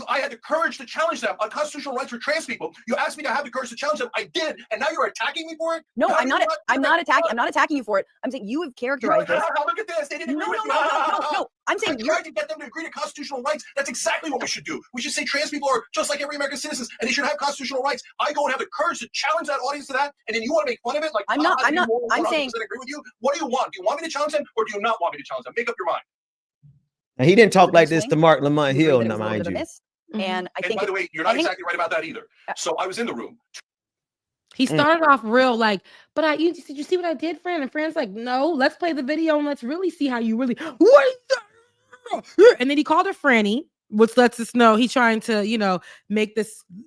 I had the courage to challenge them on constitutional rights for trans people. You asked me to have the courage to challenge them. I did, and now you're attacking me for it. No, I'm not attacking you for it. I'm saying you have characterized this. Look at this. They didn't agree with me. No. I'm saying I tried to get them to agree to constitutional rights. That's exactly what we should do. We should say trans people are just like every American citizens, and they should have constitutional rights. I go and have the courage to challenge that audience to that, and then you want to make fun of it? Like, I'm saying, agree with you. What do you want? Do you want me to challenge them, or do you not want me to challenge them? Make up your mind. Now, he didn't talk like this to Mark Lamont Hill, now mind you. And I think, by the way, you're not exactly right about that either. So I was in the room. He started off real like, but did you see what I did, friend? And friend's like, no, let's play the video and let's really see how you really. And then he called her Franny, which lets us know he's trying to,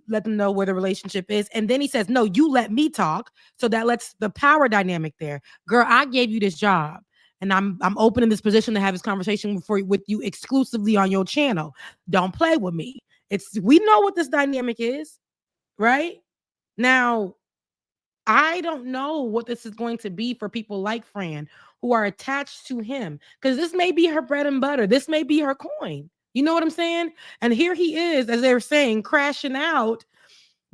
let them know where the relationship is. And then he says, no, you let me talk. So that lets the power dynamic there. Girl, I gave you this job. And I'm open in this position to have this conversation with you exclusively on your channel. Don't play with me. We know what this dynamic is, right? Now, I don't know what this is going to be for people like Fran who are attached to him, because this may be her bread and butter. This may be her coin. You know what I'm saying? And here he is, as they were saying, crashing out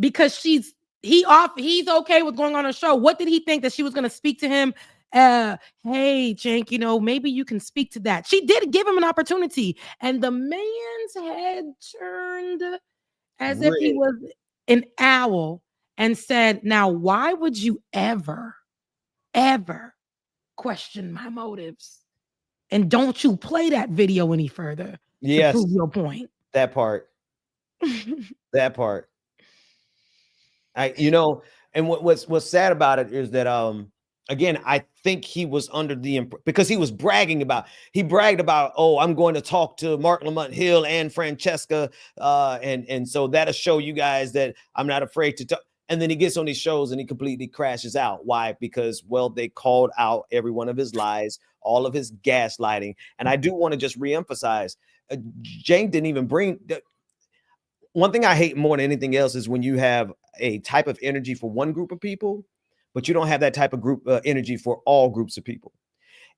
because he's okay with going on a show. What did he think, that she was going to speak to him? Hey, Cenk, maybe you can speak to that. She did give him an opportunity, and the man's head turned as if he was an owl and said, now, why would you ever question my motives? And don't you play that video any further to prove your point. That part. That part. And what's sad about it is that again, I think he was under the because he was bragged about, oh, I'm going to talk to Mark Lamont Hill and Francesca. And so that'll show you guys that I'm not afraid to talk. And then he gets on these shows and he completely crashes out. Why? Because, well, they called out every one of his lies, all of his gaslighting. And I do want to just reemphasize, Cenk didn't even bring one thing I hate more than anything else is when you have a type of energy for one group of people, but you don't have that type of group energy for all groups of people.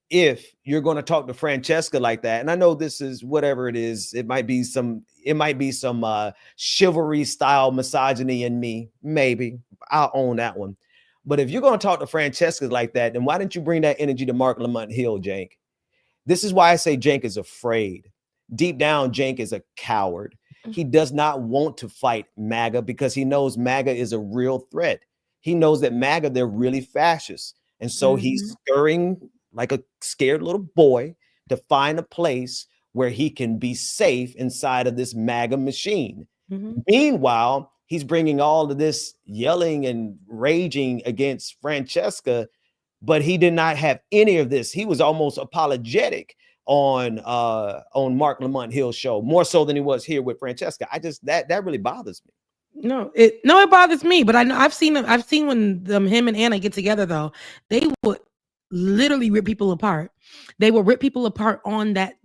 If you're going to talk to Francesca like that, and I know this is whatever it is, it might be some chivalry style misogyny in me. Maybe I'll own that one. But if you're going to talk to Francesca like that, then why didn't you bring that energy to Mark Lamont Hill, Cenk? This is why I say Cenk is afraid. Deep down, Cenk is a coward. He does not want to fight MAGA because he knows MAGA is a real threat. He knows that MAGA, they're really fascist. And so he's scurrying like a scared little boy to find a place where he can be safe inside of this MAGA machine. Meanwhile, he's bringing all of this yelling and raging against Francesca, but he did not have any of this. He was almost apologetic on Mark Lamont Hill's show, more so than he was here with Francesca. That really bothers me. No, it bothers me, but I've seen when him and Anna get together, though, they would literally rip people apart. They will rip people apart on that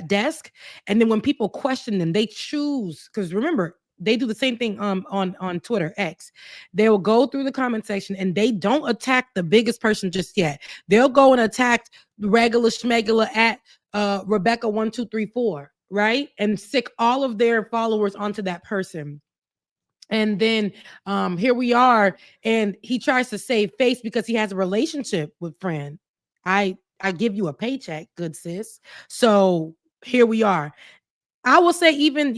desk, and then when people question them, they choose, because remember, they do the same thing on Twitter X. They will go through the comment section and they don't attack the biggest person just yet. They'll go and attack the regular schmegula at Rebecca 1234, right? And stick all of their followers onto that person. And then here we are, and he tries to save face because he has a relationship with Fran. I give you a paycheck, good sis. So here we are. I will say, even,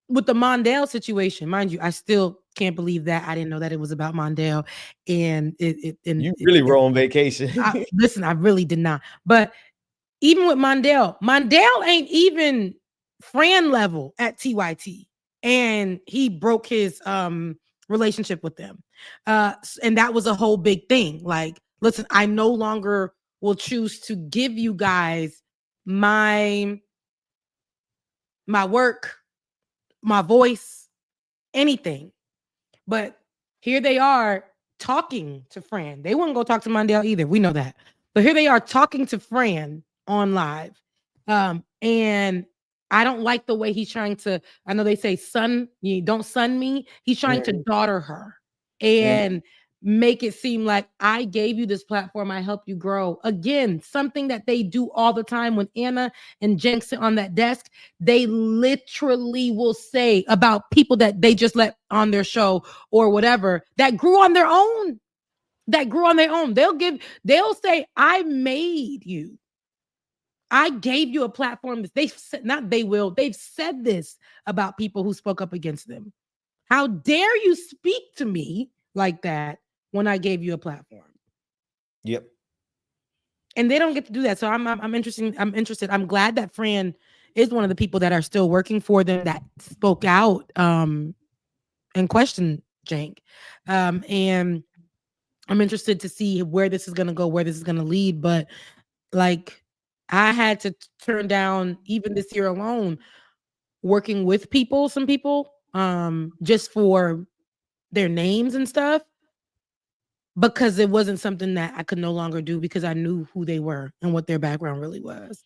with the Mondale situation, mind you, I still can't believe that. I didn't know that it was about Mondale. And you really were on vacation. Listen, I really did not. But even with Mondale ain't even Fran level at TYT. And he broke his relationship with them. And that was a whole big thing. Like, listen, I no longer will choose to give you guys my work, my voice, anything. But here they are talking to Fran. They wouldn't go talk to Mondale either. We know that. But here they are talking to Fran on live. And I don't like the way he's trying to, I know they say son, you don't son me. He's trying to daughter her. And make it seem like I gave you this platform, I helped you grow. Again, something that they do all the time when Anna and Cenk sit on that desk, they literally will say about people that they just let on their show or whatever that grew on their own. They'll say, I made you. I gave you a platform. They've said this about people who spoke up against them. How dare you speak to me like that when I gave you a platform? Yep. And they don't get to do that. So I'm interested. I'm glad that Fran is one of the people that are still working for them that spoke out and questioned Cenk. And I'm interested to see where this is going to go, where this is going to lead. But like, I had to turn down, even this year alone, working with some people, just for their names and stuff, because it wasn't something that I could no longer do because I knew who they were and what their background really was.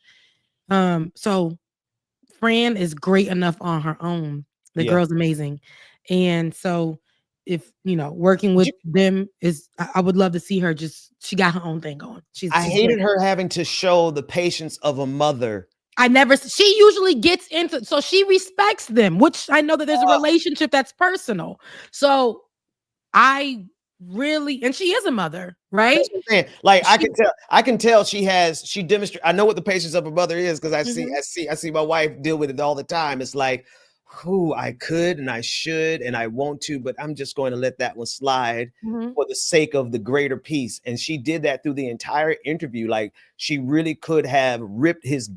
So Fran is great enough on her own. The girl's amazing. And so if, working with them I would love to see her she got her own thing going. I hated her having to show the patience of a mother. She usually gets into, so she respects them, which I know that there's a relationship that's personal. So I really, and she is a mother, right? That's what I'm saying. Like, I can tell she demonstrates. I know what the patience of a mother is because I see my wife deal with it all the time. It's like, I could and I should and I want to, but I'm just going to let that one slide for the sake of the greater peace. And she did that through the entire interview. Like, she really could have ripped his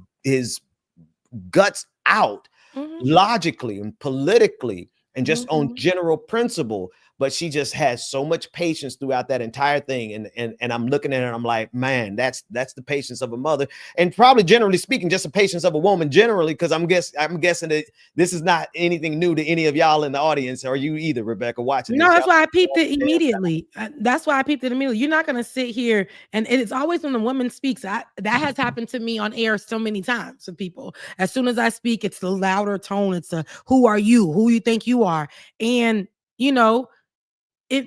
guts out logically and politically and just on general principle. But she just has so much patience throughout that entire thing. And I'm looking at her and I'm like, man, that's the patience of a mother. And probably generally speaking, just the patience of a woman generally, because I'm guessing that this is not anything new to any of y'all in the audience, or you either, Rebecca, watching. No, that's why I peeped it immediately. You're not going to sit here, and it's always when the woman speaks. That has happened to me on air so many times with people. As soon as I speak, it's the louder tone. It's who are you? Who you think you are? And,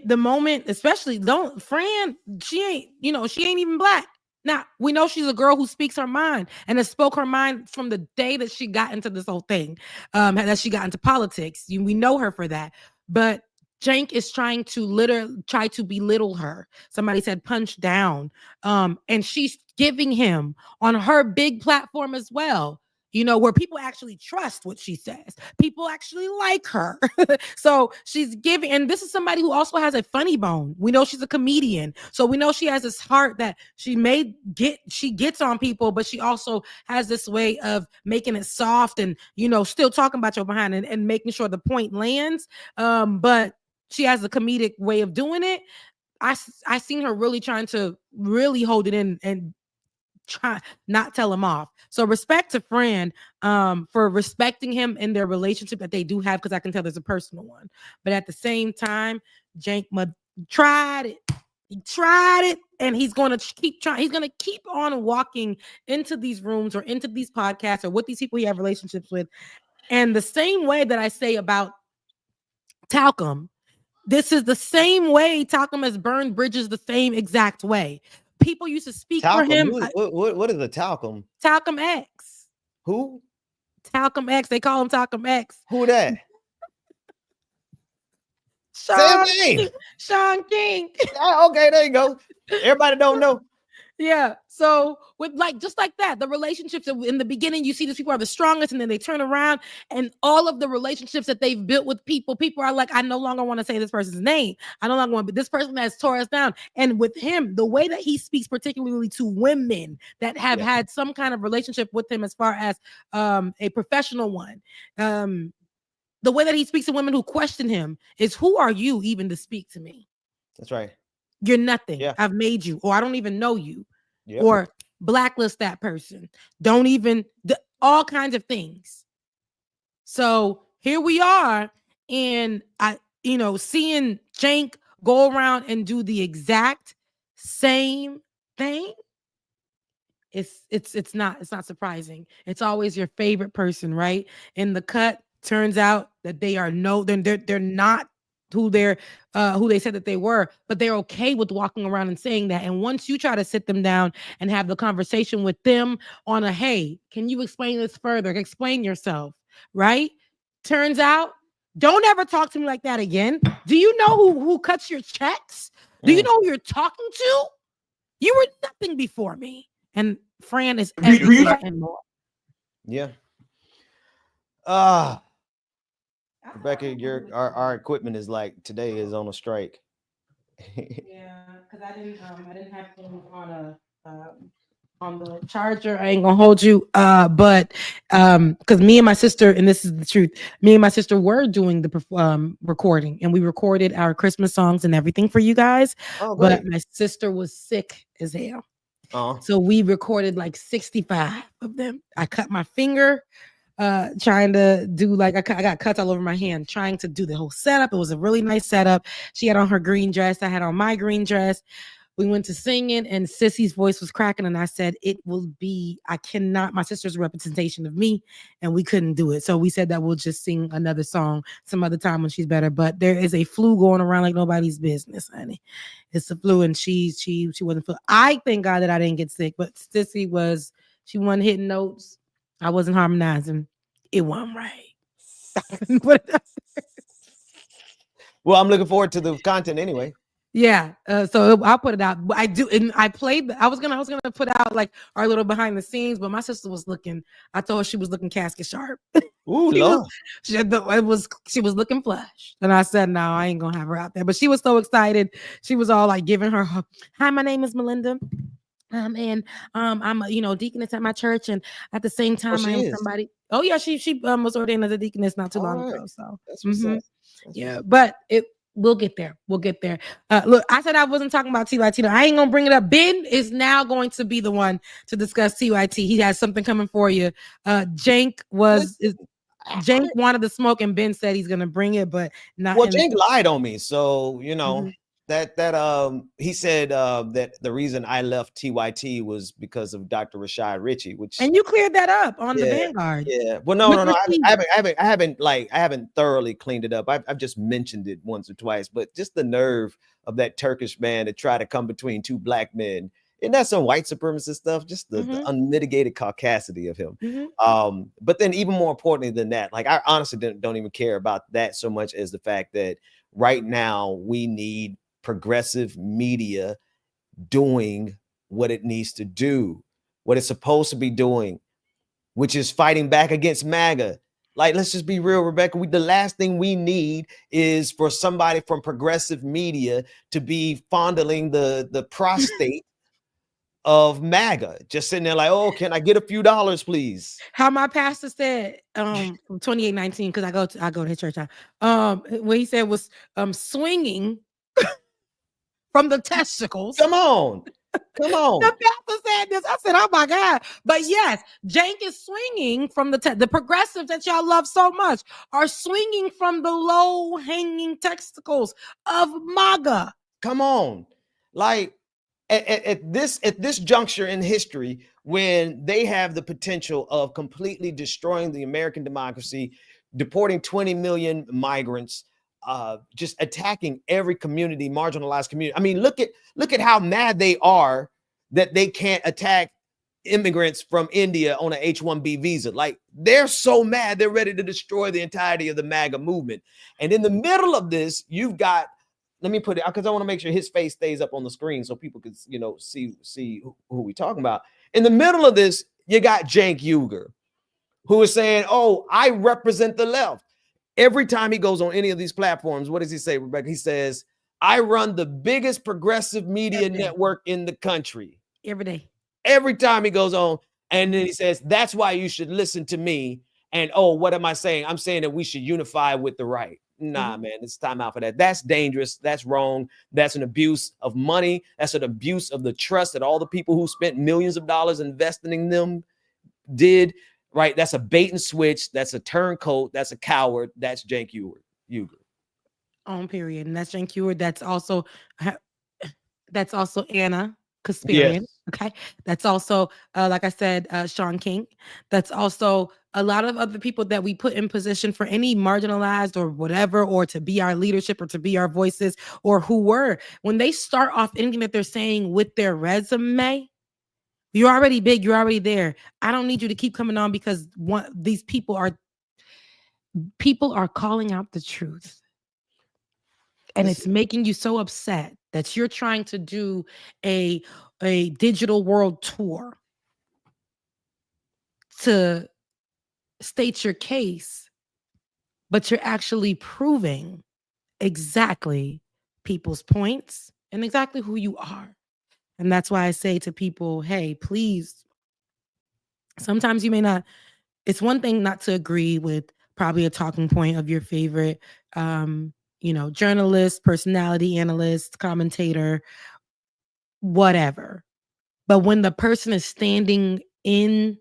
the moment, especially Fran, she ain't even black. Now, we know she's a girl who speaks her mind and has spoke her mind from the day that she got into this whole thing, that she got into politics. We know her for that. But Cenk is trying to belittle her. Somebody said punch down. And she's giving him on her big platform as well. Where people actually trust what she says. People actually like her. So she's giving, and this is somebody who also has a funny bone. We know she's a comedian. So we know she has this heart that she gets on people, but she also has this way of making it soft and, still talking about your behind and making sure the point lands. But she has a comedic way of doing it. I seen her really trying to really hold it in and try not tell him off. So respect to Fran for respecting him in their relationship that they do have, because I can tell there's a personal one. But at the same time, Cenk tried it. He tried it, and he's going to keep trying. He's going to keep on walking into these rooms or into these podcasts or with these people he have relationships with. And the same way that I say about Talcum, this is the same way Talcum has burned bridges the same exact way. People used to speak for him. What is a Talcum? Talcum X. Who? Talcum X. They call him Talcum X. Who that? Sean King. Okay, there you go. Everybody don't know. Yeah. So with just like that, the relationships in the beginning, you see these people are the strongest, and then they turn around, and all of the relationships that they've built with people are like, I no longer want to say this person's name. I no longer want, but this person has tore us down. And with him, the way that he speaks, particularly to women that have had some kind of relationship with him, as far as a professional one, the way that he speaks to women who question him is, who are you even to speak to me? That's right. You're nothing. Yeah. I've made you, or I don't even know you, or blacklist that person. Don't even, all kinds of things. So here we are, and seeing Cenk go around and do the exact same thing. It's not surprising. It's always your favorite person, right? In the cut, turns out that they're not who they said that they were, but they're okay with walking around and saying that. And once you try to sit them down and have the conversation with them on a, hey, can you explain this further? Explain yourself, right? Turns out, don't ever talk to me like that again. Do you know who cuts your checks? Do you know who you're talking to? You were nothing before me. And Fran is everything and more. Yeah. Rebecca, our equipment is like today is on a strike. Yeah, because I didn't have things on the charger. I ain't gonna hold you. But because me and my sister, and this is the truth, me and my sister were doing the recording, and we recorded our Christmas songs and everything for you guys. Oh, but great. my sister was sick as hell. Oh. So we recorded like 65 of them. I cut my finger trying to do like I got cuts all over my hand trying to do the whole setup. It was a really nice setup. She had on her green dress. I had on my green dress. We went to singing and Sissy's voice was cracking. And I said, I cannot, my sister's a representation of me, and we couldn't do it. So we said that we'll just sing another song some other time when she's better. But there is a flu going around like nobody's business, honey. It's the flu, and she wasn't flu. I thank God that I didn't get sick, but Sissy she wasn't hitting notes. I wasn't harmonizing. It wasn't right. Well, I'm looking forward to the content anyway. Yeah, so I'll put it out. I do, and I played. I was gonna put out like our little behind the scenes, but my sister was looking. I told her she was looking casket sharp. Ooh, Lord. She was looking flush, and I said, "No, I ain't gonna have her out there." But she was so excited. She was all like giving her, "Hi, my name is Melinda. And I'm a deaconess at my church, and at the same time I am somebody." Oh yeah, she was ordained as a deaconess not too long ago. So yeah, but we'll get there. We'll get there. Look, I said I wasn't talking about TYT. I ain't gonna bring it up. Ben is now going to be the one to discuss TYT. He has something coming for you. Cenk wanted to smoke, and Ben said he's gonna bring it, but not. Well, Cenk lied on me, so that he said that the reason I left TYT was because of Dr. Rashad Ritchie, and you cleared that up on the Vanguard. Yeah. Well, no. I haven't thoroughly cleaned it up. I've just mentioned it once or twice, but just the nerve of that Turkish man to try to come between two black men. And that's some white supremacist stuff, just the unmitigated caucasity of him. But then even more importantly than that, like I honestly don't even care about that so much as the fact that right now we need progressive media doing what it needs to do, what it's supposed to be doing, which is fighting back against MAGA. Like, let's just be real, Rebecca. The last thing we need is for somebody from progressive media to be fondling the prostate of MAGA, just sitting there like, oh, can I get a few dollars, please? How my pastor said from 2819, because I go to his church now. What he said was swinging from the testicles. Come on. The pastor said this. I said, oh my God. But yes, Cenk is swinging from the progressives that y'all love so much are swinging from the low hanging testicles of MAGA. Come on. Like at this juncture in history, when they have the potential of completely destroying the American democracy, deporting 20 million migrants, just attacking every community, marginalized community. I mean, look at how mad they are that they can't attack immigrants from India on an H1B visa. Like, they're so mad, they're ready to destroy the entirety of the MAGA movement. And in the middle of this, you've got, let me put it, because I want to make sure his face stays up on the screen so people can, see who we're talking about. In the middle of this, you got Cenk Uygur, who is saying, oh, I represent the left. Every time he goes on any of these platforms, what does he say, Rebecca? He says, I run the biggest progressive media network in the country. Every day. Every time he goes on. And then he says, that's why you should listen to me. And, oh, what am I saying? I'm saying that we should unify with the right. Nah, man, it's time out for that. That's dangerous. That's wrong. That's an abuse of money. That's an abuse of the trust that all the people who spent millions of dollars investing in them did. Right, that's a bait and switch. That's a turncoat. That's a coward. That's Cenk Uygur. On period, and that's Cenk Uygur. That's also Anna Kasparian. Okay. That's also, like I said, Sean King. That's also a lot of other people that we put in position for any marginalized or whatever, or to be our leadership or to be our voices, or who were, when they start off anything that they're saying with their resume, you're already big. You're already there. I don't need you to keep coming on because these people are calling out the truth. And it's making you so upset that you're trying to do a digital world tour to state your case, but you're actually proving exactly people's points and exactly who you are. And that's why I say to people, hey, please, sometimes you may not, it's one thing not to agree with probably a talking point of your favorite journalist, personality analyst, commentator, whatever. But when the person is standing in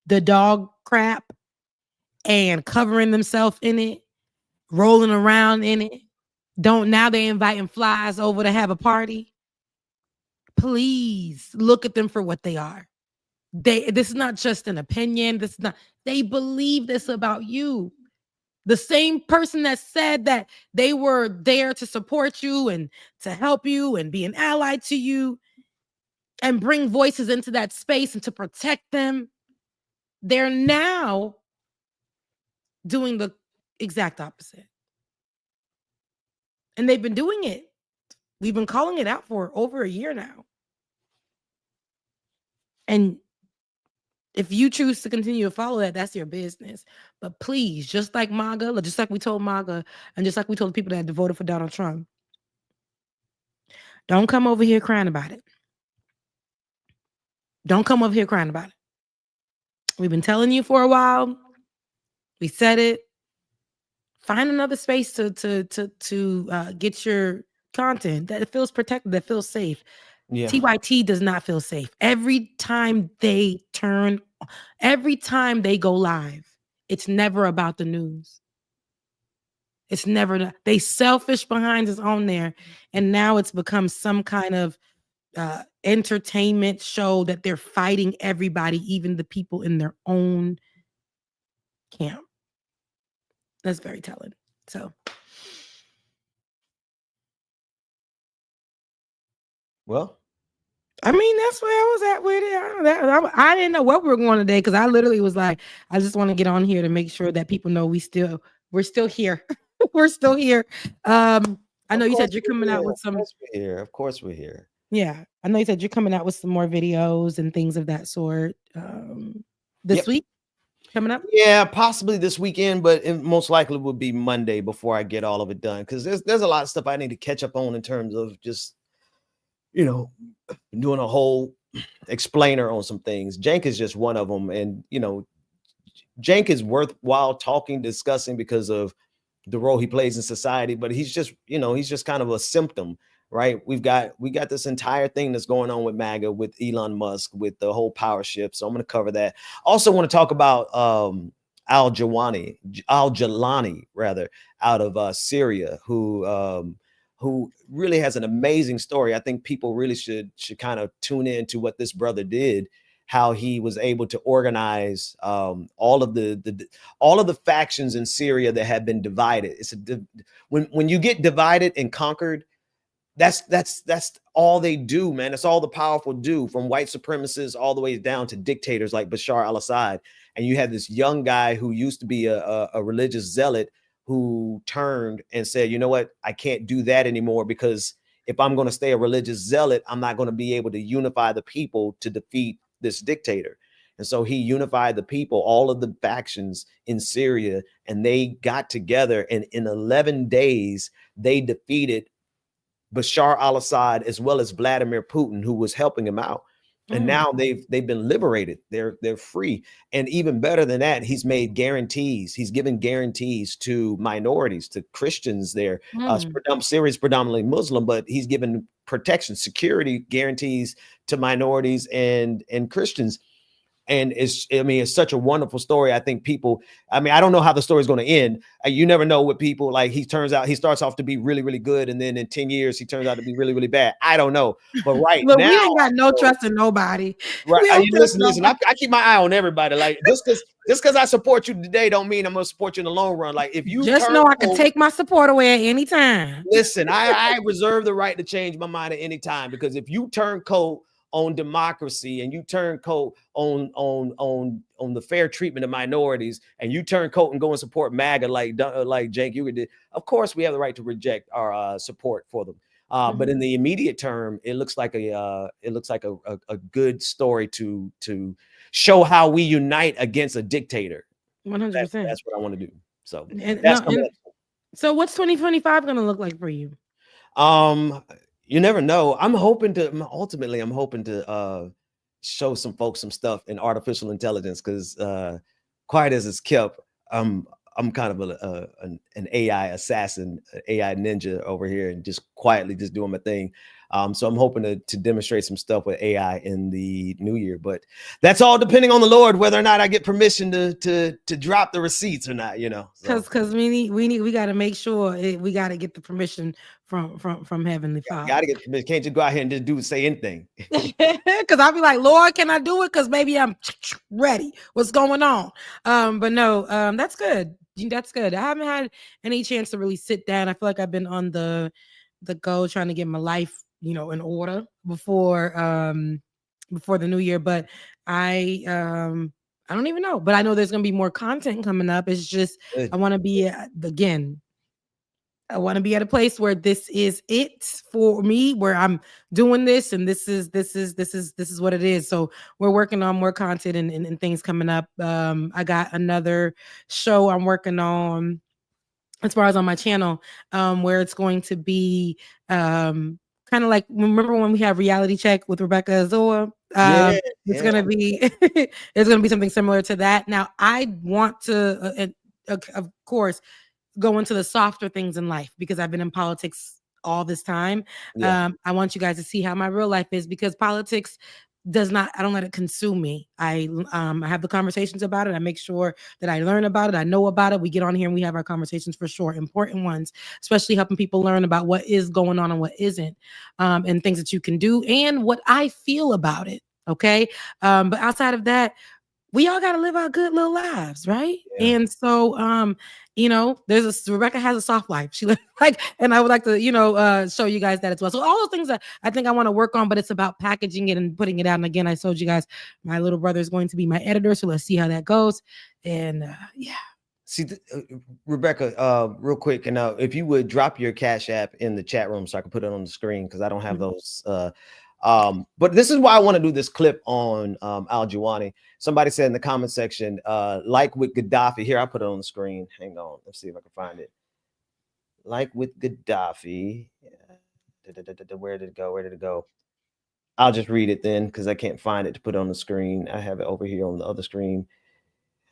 the dog crap and covering themselves in it, rolling around in it, now they're inviting flies over to have a party. Please look at them for what they are. This is not just an opinion. They believe this about you. The same person that said that they were there to support you and to help you and be an ally to you and bring voices into that space and to protect them, they're now doing the exact opposite. And they've been doing it. We've been calling it out for over a year now. And if you choose to continue to follow that, that's your business. But please, just like MAGA, just like we told MAGA, and just like we told the people that voted for Donald Trump, don't come over here crying about it. Don't come over here crying about it. We've been telling you for a while. We said it. Find another space to get your content that feels protected, that feels safe. Yeah. TYT does not feel safe. Every time they go live, it's never about the news. It's never, they selfish behind us on there. And now it's become some kind of entertainment show that they're fighting everybody, even the people in their own camp. That's very telling. So. Well, I mean, that's where I was at with it. I didn't know what we were going today because I literally was like, I just want to get on here to make sure that people know we're still here. We're still here. I know you said you're coming out with some. Of course we're here. Yeah, I know you said you're coming out with some more videos and things of that sort this week. Coming up? Yeah, possibly this weekend, but it most likely will be Monday before I get all of it done because there's a lot of stuff I need to catch up on in terms of just doing a whole explainer on some things. Cenk is just one of them, and Cenk is worthwhile discussing because of the role he plays in society. But he's just kind of a symptom, right? We got this entire thing that's going on with MAGA, with Elon Musk, with the whole power shift. So I'm going to cover that. Also want to talk about Al Jalani, rather, out of Syria, who really has an amazing story. I think people really should kind of tune in to what this brother did, how he was able to organize all of the factions in Syria that had been divided. When you get divided and conquered, that's all they do, man. That's all the powerful do, from white supremacists all the way down to dictators like Bashar al-Assad. And you have this young guy who used to be a religious zealot who turned and said, you know what, I can't do that anymore, because if I'm going to stay a religious zealot, I'm not going to be able to unify the people to defeat this dictator. And so he unified the people, all of the factions in Syria, and they got together, and in 11 days, they defeated Bashar al-Assad as well as Vladimir Putin, who was helping him out. And now they've been liberated. They're free. And even better than that, he's made guarantees. He's given guarantees to minorities, to Christians there. Syria's predominantly Muslim, but he's given protection, security guarantees to minorities and Christians. And I mean, it's such a wonderful story. I think people, I mean, I don't know how the story is going to end. You never know what people like. He starts off to be really, really good. And then in 10 years, he turns out to be really, really bad. I don't know. But right Look, now, we ain't got no trust in nobody. Right. We don't trust Listen, nobody. I keep my eye on everybody. Like just because I support you today don't mean I'm going to support you in the long run. Like if you just know I can take my support away at any time. Listen, I reserve the right to change my mind at any time, because if you turn cold on democracy and you turn coat on the fair treatment of minorities, and you turn coat and go and support MAGA like Cenk you did, of course we have the right to reject our support for them. But in the immediate term, it looks like a good story to show how we unite against a dictator. 100%. That's what I want to do. So so what's 2025 going to look like for you? You never know. I'm hoping to show some folks some stuff in artificial intelligence, because quiet as it's kept, I'm kind of an AI assassin, AI ninja over here, and just quietly just doing my thing. So I'm hoping to demonstrate some stuff with AI in the new year, but that's all depending on the Lord, whether or not I get permission to drop the receipts or not, you know. Because we got to make sure we got to get the permission from Heavenly Father. Got to get permission. Can't just go out here and just say anything. Because I'll be like, Lord, can I do it? Because maybe I'm ready. What's going on? But no, that's good. That's good. I haven't had any chance to really sit down. I feel like I've been on the go trying to get my life, in order before the new year. But I don't even know. But I know there's gonna be more content coming up. It's just I want to be I want to be at a place where this is it for me, where I'm doing this, and this is what it is. So we're working on more content and things coming up. I got another show I'm working on as far as on my channel, where it's going to be kind of like, remember when we have Reality Check with Rebecca Azor? It's gonna be it's gonna be something similar to that. Now I want to, of course, go into the softer things in life, because I've been in politics all this time. I want you guys to see how my real life is, because politics I don't let it consume me. I have the conversations about it. I make sure that I learn about it. I know about it. We get on here and we have our conversations for sure. Important ones, especially helping people learn about what is going on and what isn't, and things that you can do and what I feel about it. Okay. But outside of that, we all got to live our good little lives, right? Yeah. And so, Rebecca has a soft life. She and I would like to, show you guys that as well. So all those things that I think I want to work on, but it's about packaging it and putting it out. And again, I told you guys, my little brother is going to be my editor. So let's see how that goes. And See, Rebecca, real quick, and if you would drop your Cash App in the chat room so I can put it on the screen, because I don't have those. But this is why I want to do this clip on Al Jawani. Somebody said in the comment section, like with Gaddafi. Here, I'll put it on the screen. Hang on. Let's see if I can find it. Like with Gaddafi. Where did it go? Where did it go? I'll just read it then, because I can't find it to put on the screen. I have it over here on the other screen.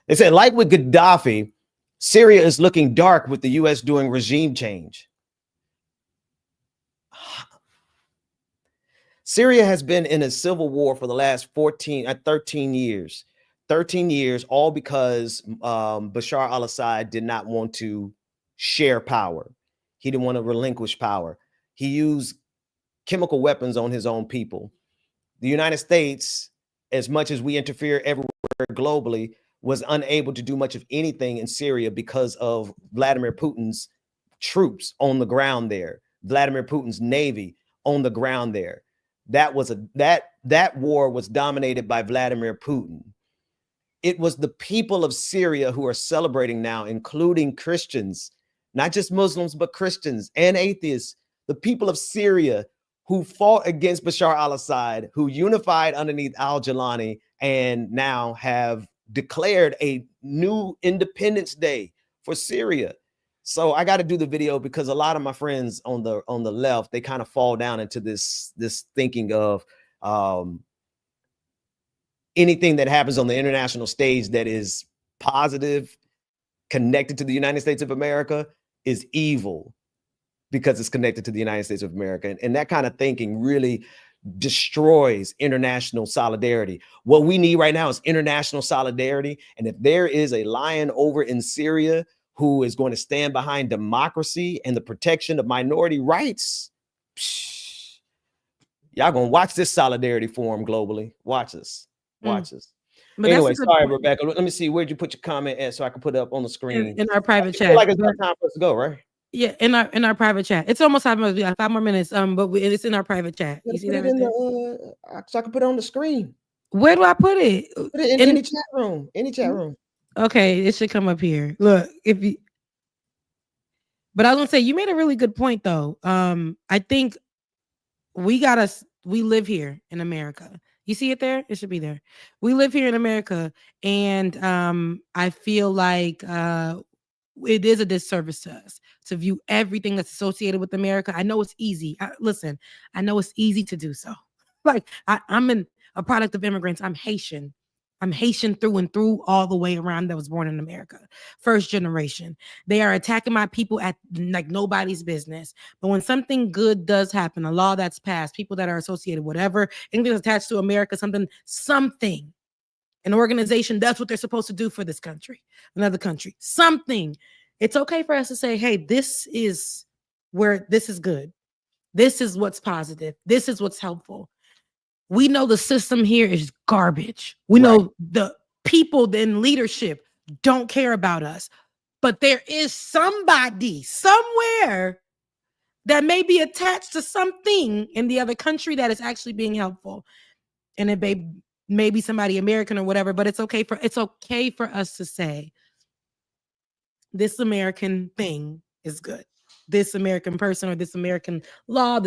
They said, like with Gaddafi, Syria is looking dark with the U.S. doing regime change. Syria has been in a civil war for the last 13 years. 13 years, all because Bashar al-Assad did not want to share power. He didn't want to relinquish power. He used chemical weapons on his own people. The United States, as much as we interfere everywhere globally, was unable to do much of anything in Syria because of Vladimir Putin's troops on the ground there, Vladimir Putin's navy on the ground there. That war was dominated by Vladimir Putin. It was the people of Syria who are celebrating now, including Christians, not just Muslims, but Christians and atheists. The people of Syria who fought against Bashar al-Assad, who unified underneath al-Jawani, and now have declared a new Independence Day for Syria. So I got to do the video, because a lot of my friends on the left, they kind of fall down into this thinking of anything that happens on the international stage that is positive, connected to the United States of America, is evil, because it's connected to the United States of America. And that kind of thinking really destroys international solidarity. What we need right now is international solidarity. And if there is a lion over in Syria who is going to stand behind democracy and the protection of minority rights, y'all gonna watch this solidarity forum globally. Watch us. Watch us. But anyway, sorry, point. Rebecca. Let me see. Where'd you put your comment at so I can put it up on the screen? In our private chat. Feel like it's time for us to go, right? Yeah, in our private chat. It's almost 5 more minutes. But it's in our private chat. You see that right there? So I can put it on the screen. Where do I put it? Put it in any chat room. Any chat room. Okay, it should come up here. Look, if you. But I was gonna say you made a really good point though. I think we live here in America. You see it there? It should be there. We live here in America, and I feel like it is a disservice to us to view everything that's associated with America. I know it's easy. Listen, I know it's easy to do so. Like I'm a product of immigrants. I'm Haitian. I'm Haitian through and through, all the way around. That was born in America, first generation. They are attacking my people at like nobody's business. But when something good does happen, a law that's passed, people that are associated, whatever, anything that's attached to America, something, an organization does what they're supposed to do for this country, another country, something. It's okay for us to say, hey, this is where this is good. This is what's positive. This is what's helpful. We know the system here is garbage. We know the people in leadership don't care about us, but there is somebody somewhere that may be attached to something in the other country that is actually being helpful. And it may be somebody American or whatever, but it's okay for us to say this American thing is good. This American person or this American law,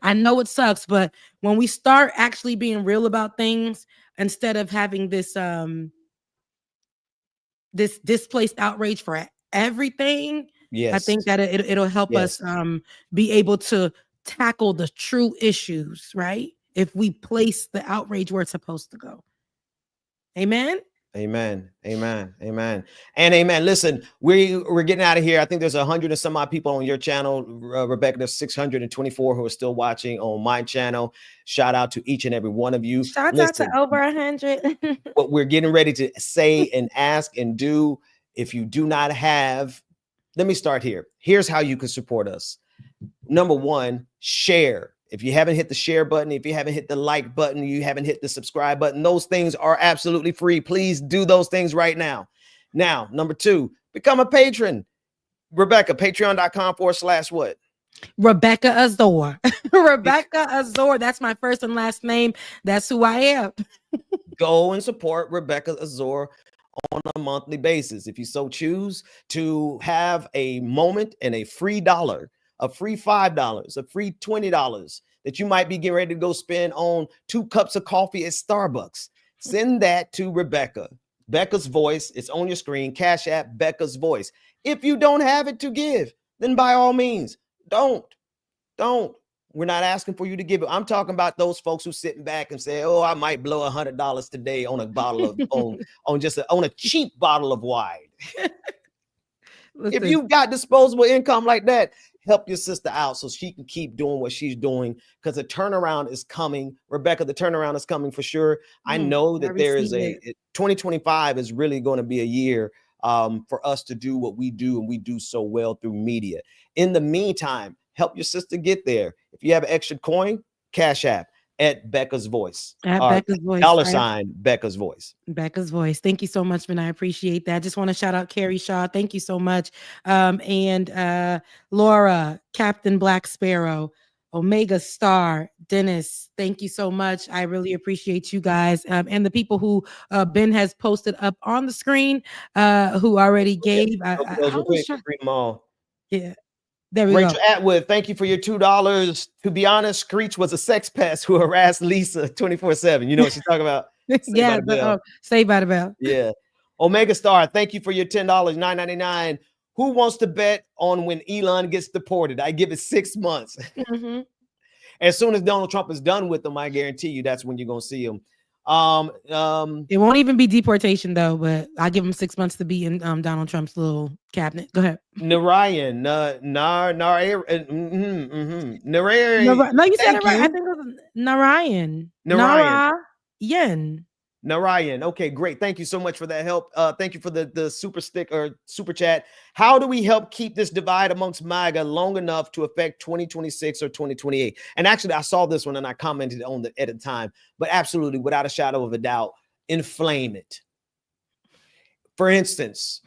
I know it sucks, but when we start actually being real about things instead of having this this displaced outrage for everything, I think that it'll help us be able to tackle the true issues, right? If we place the outrage where it's supposed to go. Amen. Amen. Amen. Amen. And amen. Listen, we're getting out of here. I think there's 100 and some odd people on your channel, Rebecca. There's 624 who are still watching on my channel. Shout out to each and every one of you. Shout out to over 100. What we're getting ready to say and ask and do. If you do not have, let me start here. Here's how you can support us. Number one, share. If you haven't hit the share button, if you haven't hit the like button, you haven't hit the subscribe button, those things are absolutely free. Please do those things right now. Now, number two, become a patron. Rebecca, patreon.com/what? Rebecca Azor. Rebecca Azor. That's my first and last name. That's who I am. Go and support Rebecca Azor on a monthly basis. If you so choose to have a moment and a free $1, a free $5, a free $20 that you might be getting ready to go spend on 2 cups of coffee at Starbucks. Send that to Rebecca. Becca's Voice. It's on your screen. Cash App, Becca's Voice. If you don't have it to give, then by all means, don't. We're not asking for you to give it. I'm talking about those folks who sitting back and say, oh, I might blow $100 today on a bottle of on a cheap bottle of wine. If you've got disposable income like that, help your sister out so she can keep doing what she's doing, because the turnaround is coming. Rebecca, the turnaround is coming for sure. I know that there is 2025 is really going to be a year for us to do what we do, and we do so well through media. In the meantime, help your sister get there. If you have an extra coin, Cash App at Becca's Voice. At Becca's Voice. $ Becca's Voice. Becca's Voice. Thank you so much, man. I appreciate that. I just want to shout out Carrie Shaw. Thank you so much. And Laura, Captain Black Sparrow, Omega Star, Dennis. Thank you so much. I really appreciate you guys. And the people who Ben has posted up on the screen who already gave. Yeah. There we Rachel go. Atwood, thank you for your $2. To be honest, Screech was a sex pest who harassed Lisa 24/7. You know what she's talking about? Saved by the Bell. Yeah. Omega Star, thank you for your $10, $9.99. Who wants to bet on when Elon gets deported? I give it 6 months. Mm-hmm. As soon as Donald Trump is done with them, I guarantee you that's when you're going to see him. It won't even be deportation though, but I give him 6 months to be in Donald Trump's little cabinet. Go ahead. Narayan, Narayan. No, you said Thank it right. I you. think it was Narayan. Narayan. Narayan. Narayan. Okay, great. Thank you so much for that help. Thank you for the super stick or super chat. How do we help keep this divide amongst MAGA long enough to affect 2026 or 2028? And actually, I saw this one and I commented on it at the time, but absolutely, without a shadow of a doubt, inflame it. For instance,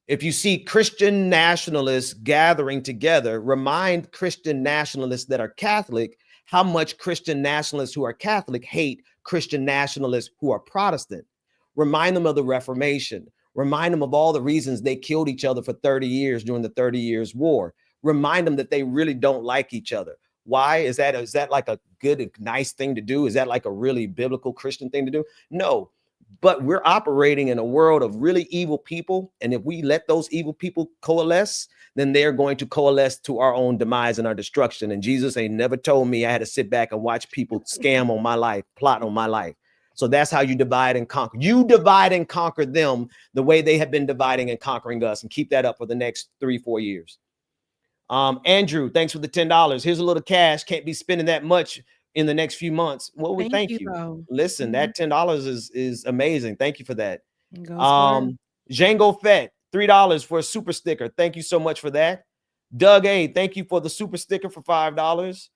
if you see Christian nationalists gathering together, remind Christian nationalists that are Catholic how much Christian nationalists who are Catholic hate Christian nationalists who are Protestant. Remind them of the Reformation. Remind them of all the reasons they killed each other for 30 years during the 30 Years' War. Remind them that they really don't like each other. Why? Is that like a good, nice thing to do? Is that like a really biblical Christian thing to do? No. But we're operating in a world of really evil people. And if we let those evil people coalesce, then they're going to coalesce to our own demise and our destruction. And Jesus ain't never told me I had to sit back and watch people scam on my life, plot on my life. So that's how you divide and conquer. You divide and conquer them the way they have been dividing and conquering us, and keep that up for the next 3-4 years. Andrew, thanks for the $10. Here's a little cash. Can't be spending that much in the next few months. Well, we thank you. Though. Listen, that $10 is amazing. Thank you for that. Django Fett, $3 for a super sticker. Thank you so much for that. Doug A, thank you for the super sticker for $5.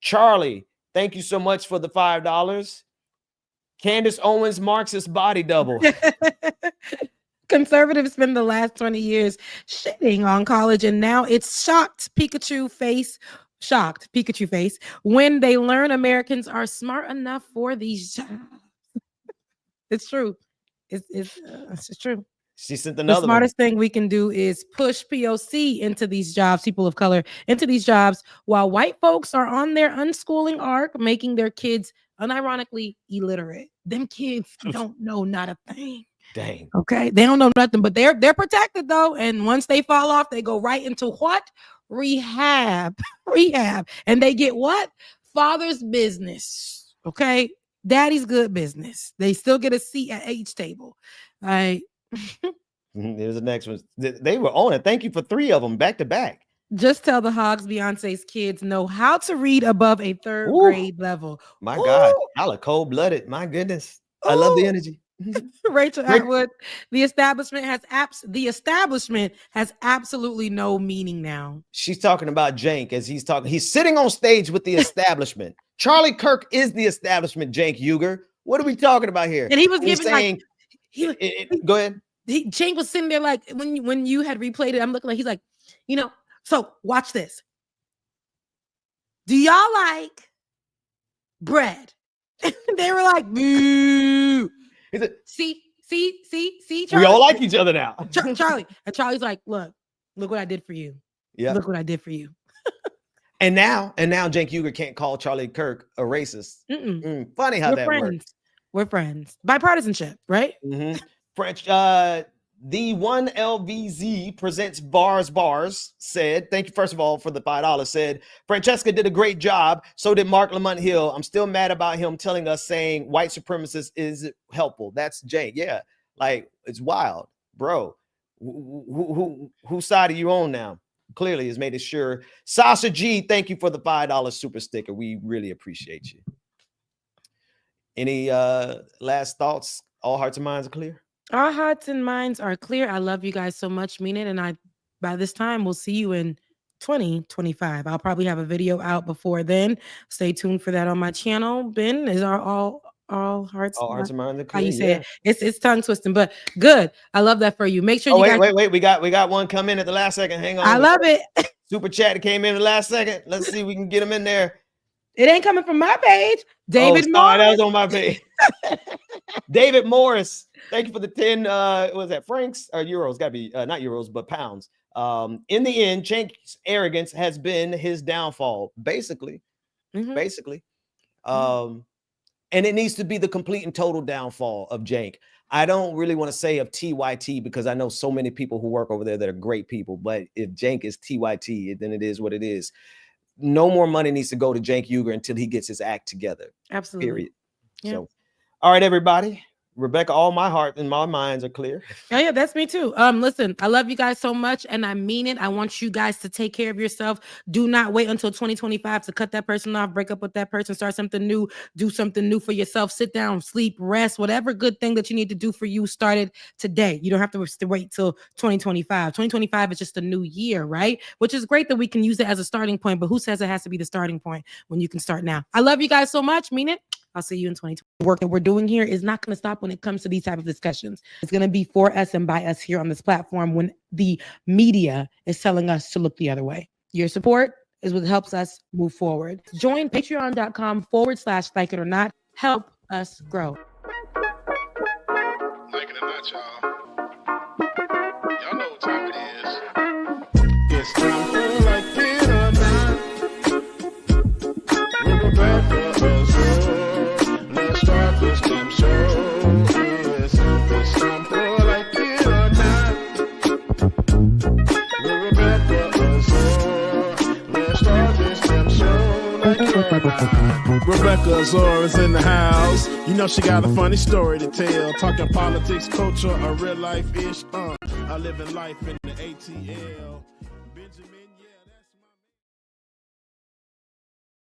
Charlie, thank you so much for the $5. Candace Owens, Marxist body double. Conservatives spend the last 20 years shitting on college, and now it's shocked Pikachu face when they learn Americans are smart enough for these jobs. It's true. It's true. She sent another The smartest thing we can do is push POC into these jobs, people of color into these jobs, while white folks are on their unschooling arc, making their kids unironically illiterate. Them kids don't know not a thing. Dang. Okay, they don't know nothing, but they're protected though. And once they fall off, they go right into what? Rehab. And they get what? Father's business. Okay, daddy's good business. They still get a seat at each table. All right. Here's the next one. They were on it. Thank you for 3 of them back to back. Just tell the hogs Beyonce's kids know how to read above a 3rd grade level. My God, y'all are cold-blooded. My goodness. I love the energy. Rachel Atwood, the establishment has absolutely no meaning now. She's talking about Cenk as he's talking. He's sitting on stage with the establishment. Charlie Kirk is the establishment, Cenk Uygur. What are we talking about here? And he was giving saying, go ahead. Cenk was sitting there like when you had replayed it, I'm looking like he's like, so watch this. Do y'all like bread? They were like, boo. See, Charlie. We all like each other now. Charlie. And Charlie's like, look what I did for you. Yeah. Look what I did for you. and now Cenk Uygur can't call Charlie Kirk a racist. Funny how that works. We're friends. Bipartisanship, right? French, the 1LVZ presents bars said, thank you first of all for the $5, said, Francesca did a great job. So did Mark Lamont Hill. I'm still mad about him telling us saying white supremacist is helpful. That's Cenk. Yeah. Like, it's wild, bro. Whose side are you on now? Clearly has made it sure. Sasha G, thank you for the $5 super sticker. We really appreciate you. Any last thoughts? All hearts and minds are clear? Our hearts and minds are clear. I love you guys so much, mean it. And by this time, we'll see you in 2025. I'll probably have a video out before then. Stay tuned for that on my channel. Ben, is our all hearts and minds are clear. How you say it? It's tongue twisting, but good. I love that for you. Make sure you guys. Wait. We got one come in at the last second. Hang on. I love it. Super chat came in the last second. Let's see if we can get him in there. It ain't coming from my page. David Morris. That was on my page. David Morris, thank you for the 10 was that francs or euros? Gotta be not euros, but pounds. In the end, Cenk's arrogance has been his downfall, basically. And it needs to be the complete and total downfall of Cenk. I don't really want to say of TYT because I know so many people who work over there that are great people, but if Cenk is TYT, then it is what it is. No more money needs to go to Cenk Uygur until he gets his act together. Absolutely. Period. Yeah. So, All right, everybody. Rebecca, all my heart and my minds are clear. Oh yeah, that's me too. Listen, I love you guys so much, and I mean it. I want you guys to take care of yourself. Do not wait until 2025 to cut that person off, break up with that person, start something new, do something new for yourself. Sit down, sleep, rest, whatever good thing that you need to do for you. Start it today. You don't have to wait till 2025. 2025 is just a new year, right? Which is great that we can use it as a starting point, but who says it has to be the starting point when you can start now? I love you guys so much. Mean it. I'll see you in 2020. The work that we're doing here is not going to stop when it comes to these type of discussions. It's going to be for us and by us here on this platform when the media is telling us to look the other way. Your support is what helps us move forward. Join patreon.com/like it or not. Help us grow. Like it or not, y'all. Y'all know what time it is. It's time for like it or not. We're back for us. Let's start this damn show. Yes, it's time for like it or not. We're back for us. Let's start this damn show like it or not. Rebecca Zora's in the house. You know she got a funny story to tell. Talking politics, culture, a real life ish. I live in life in the ATL. Benjamin.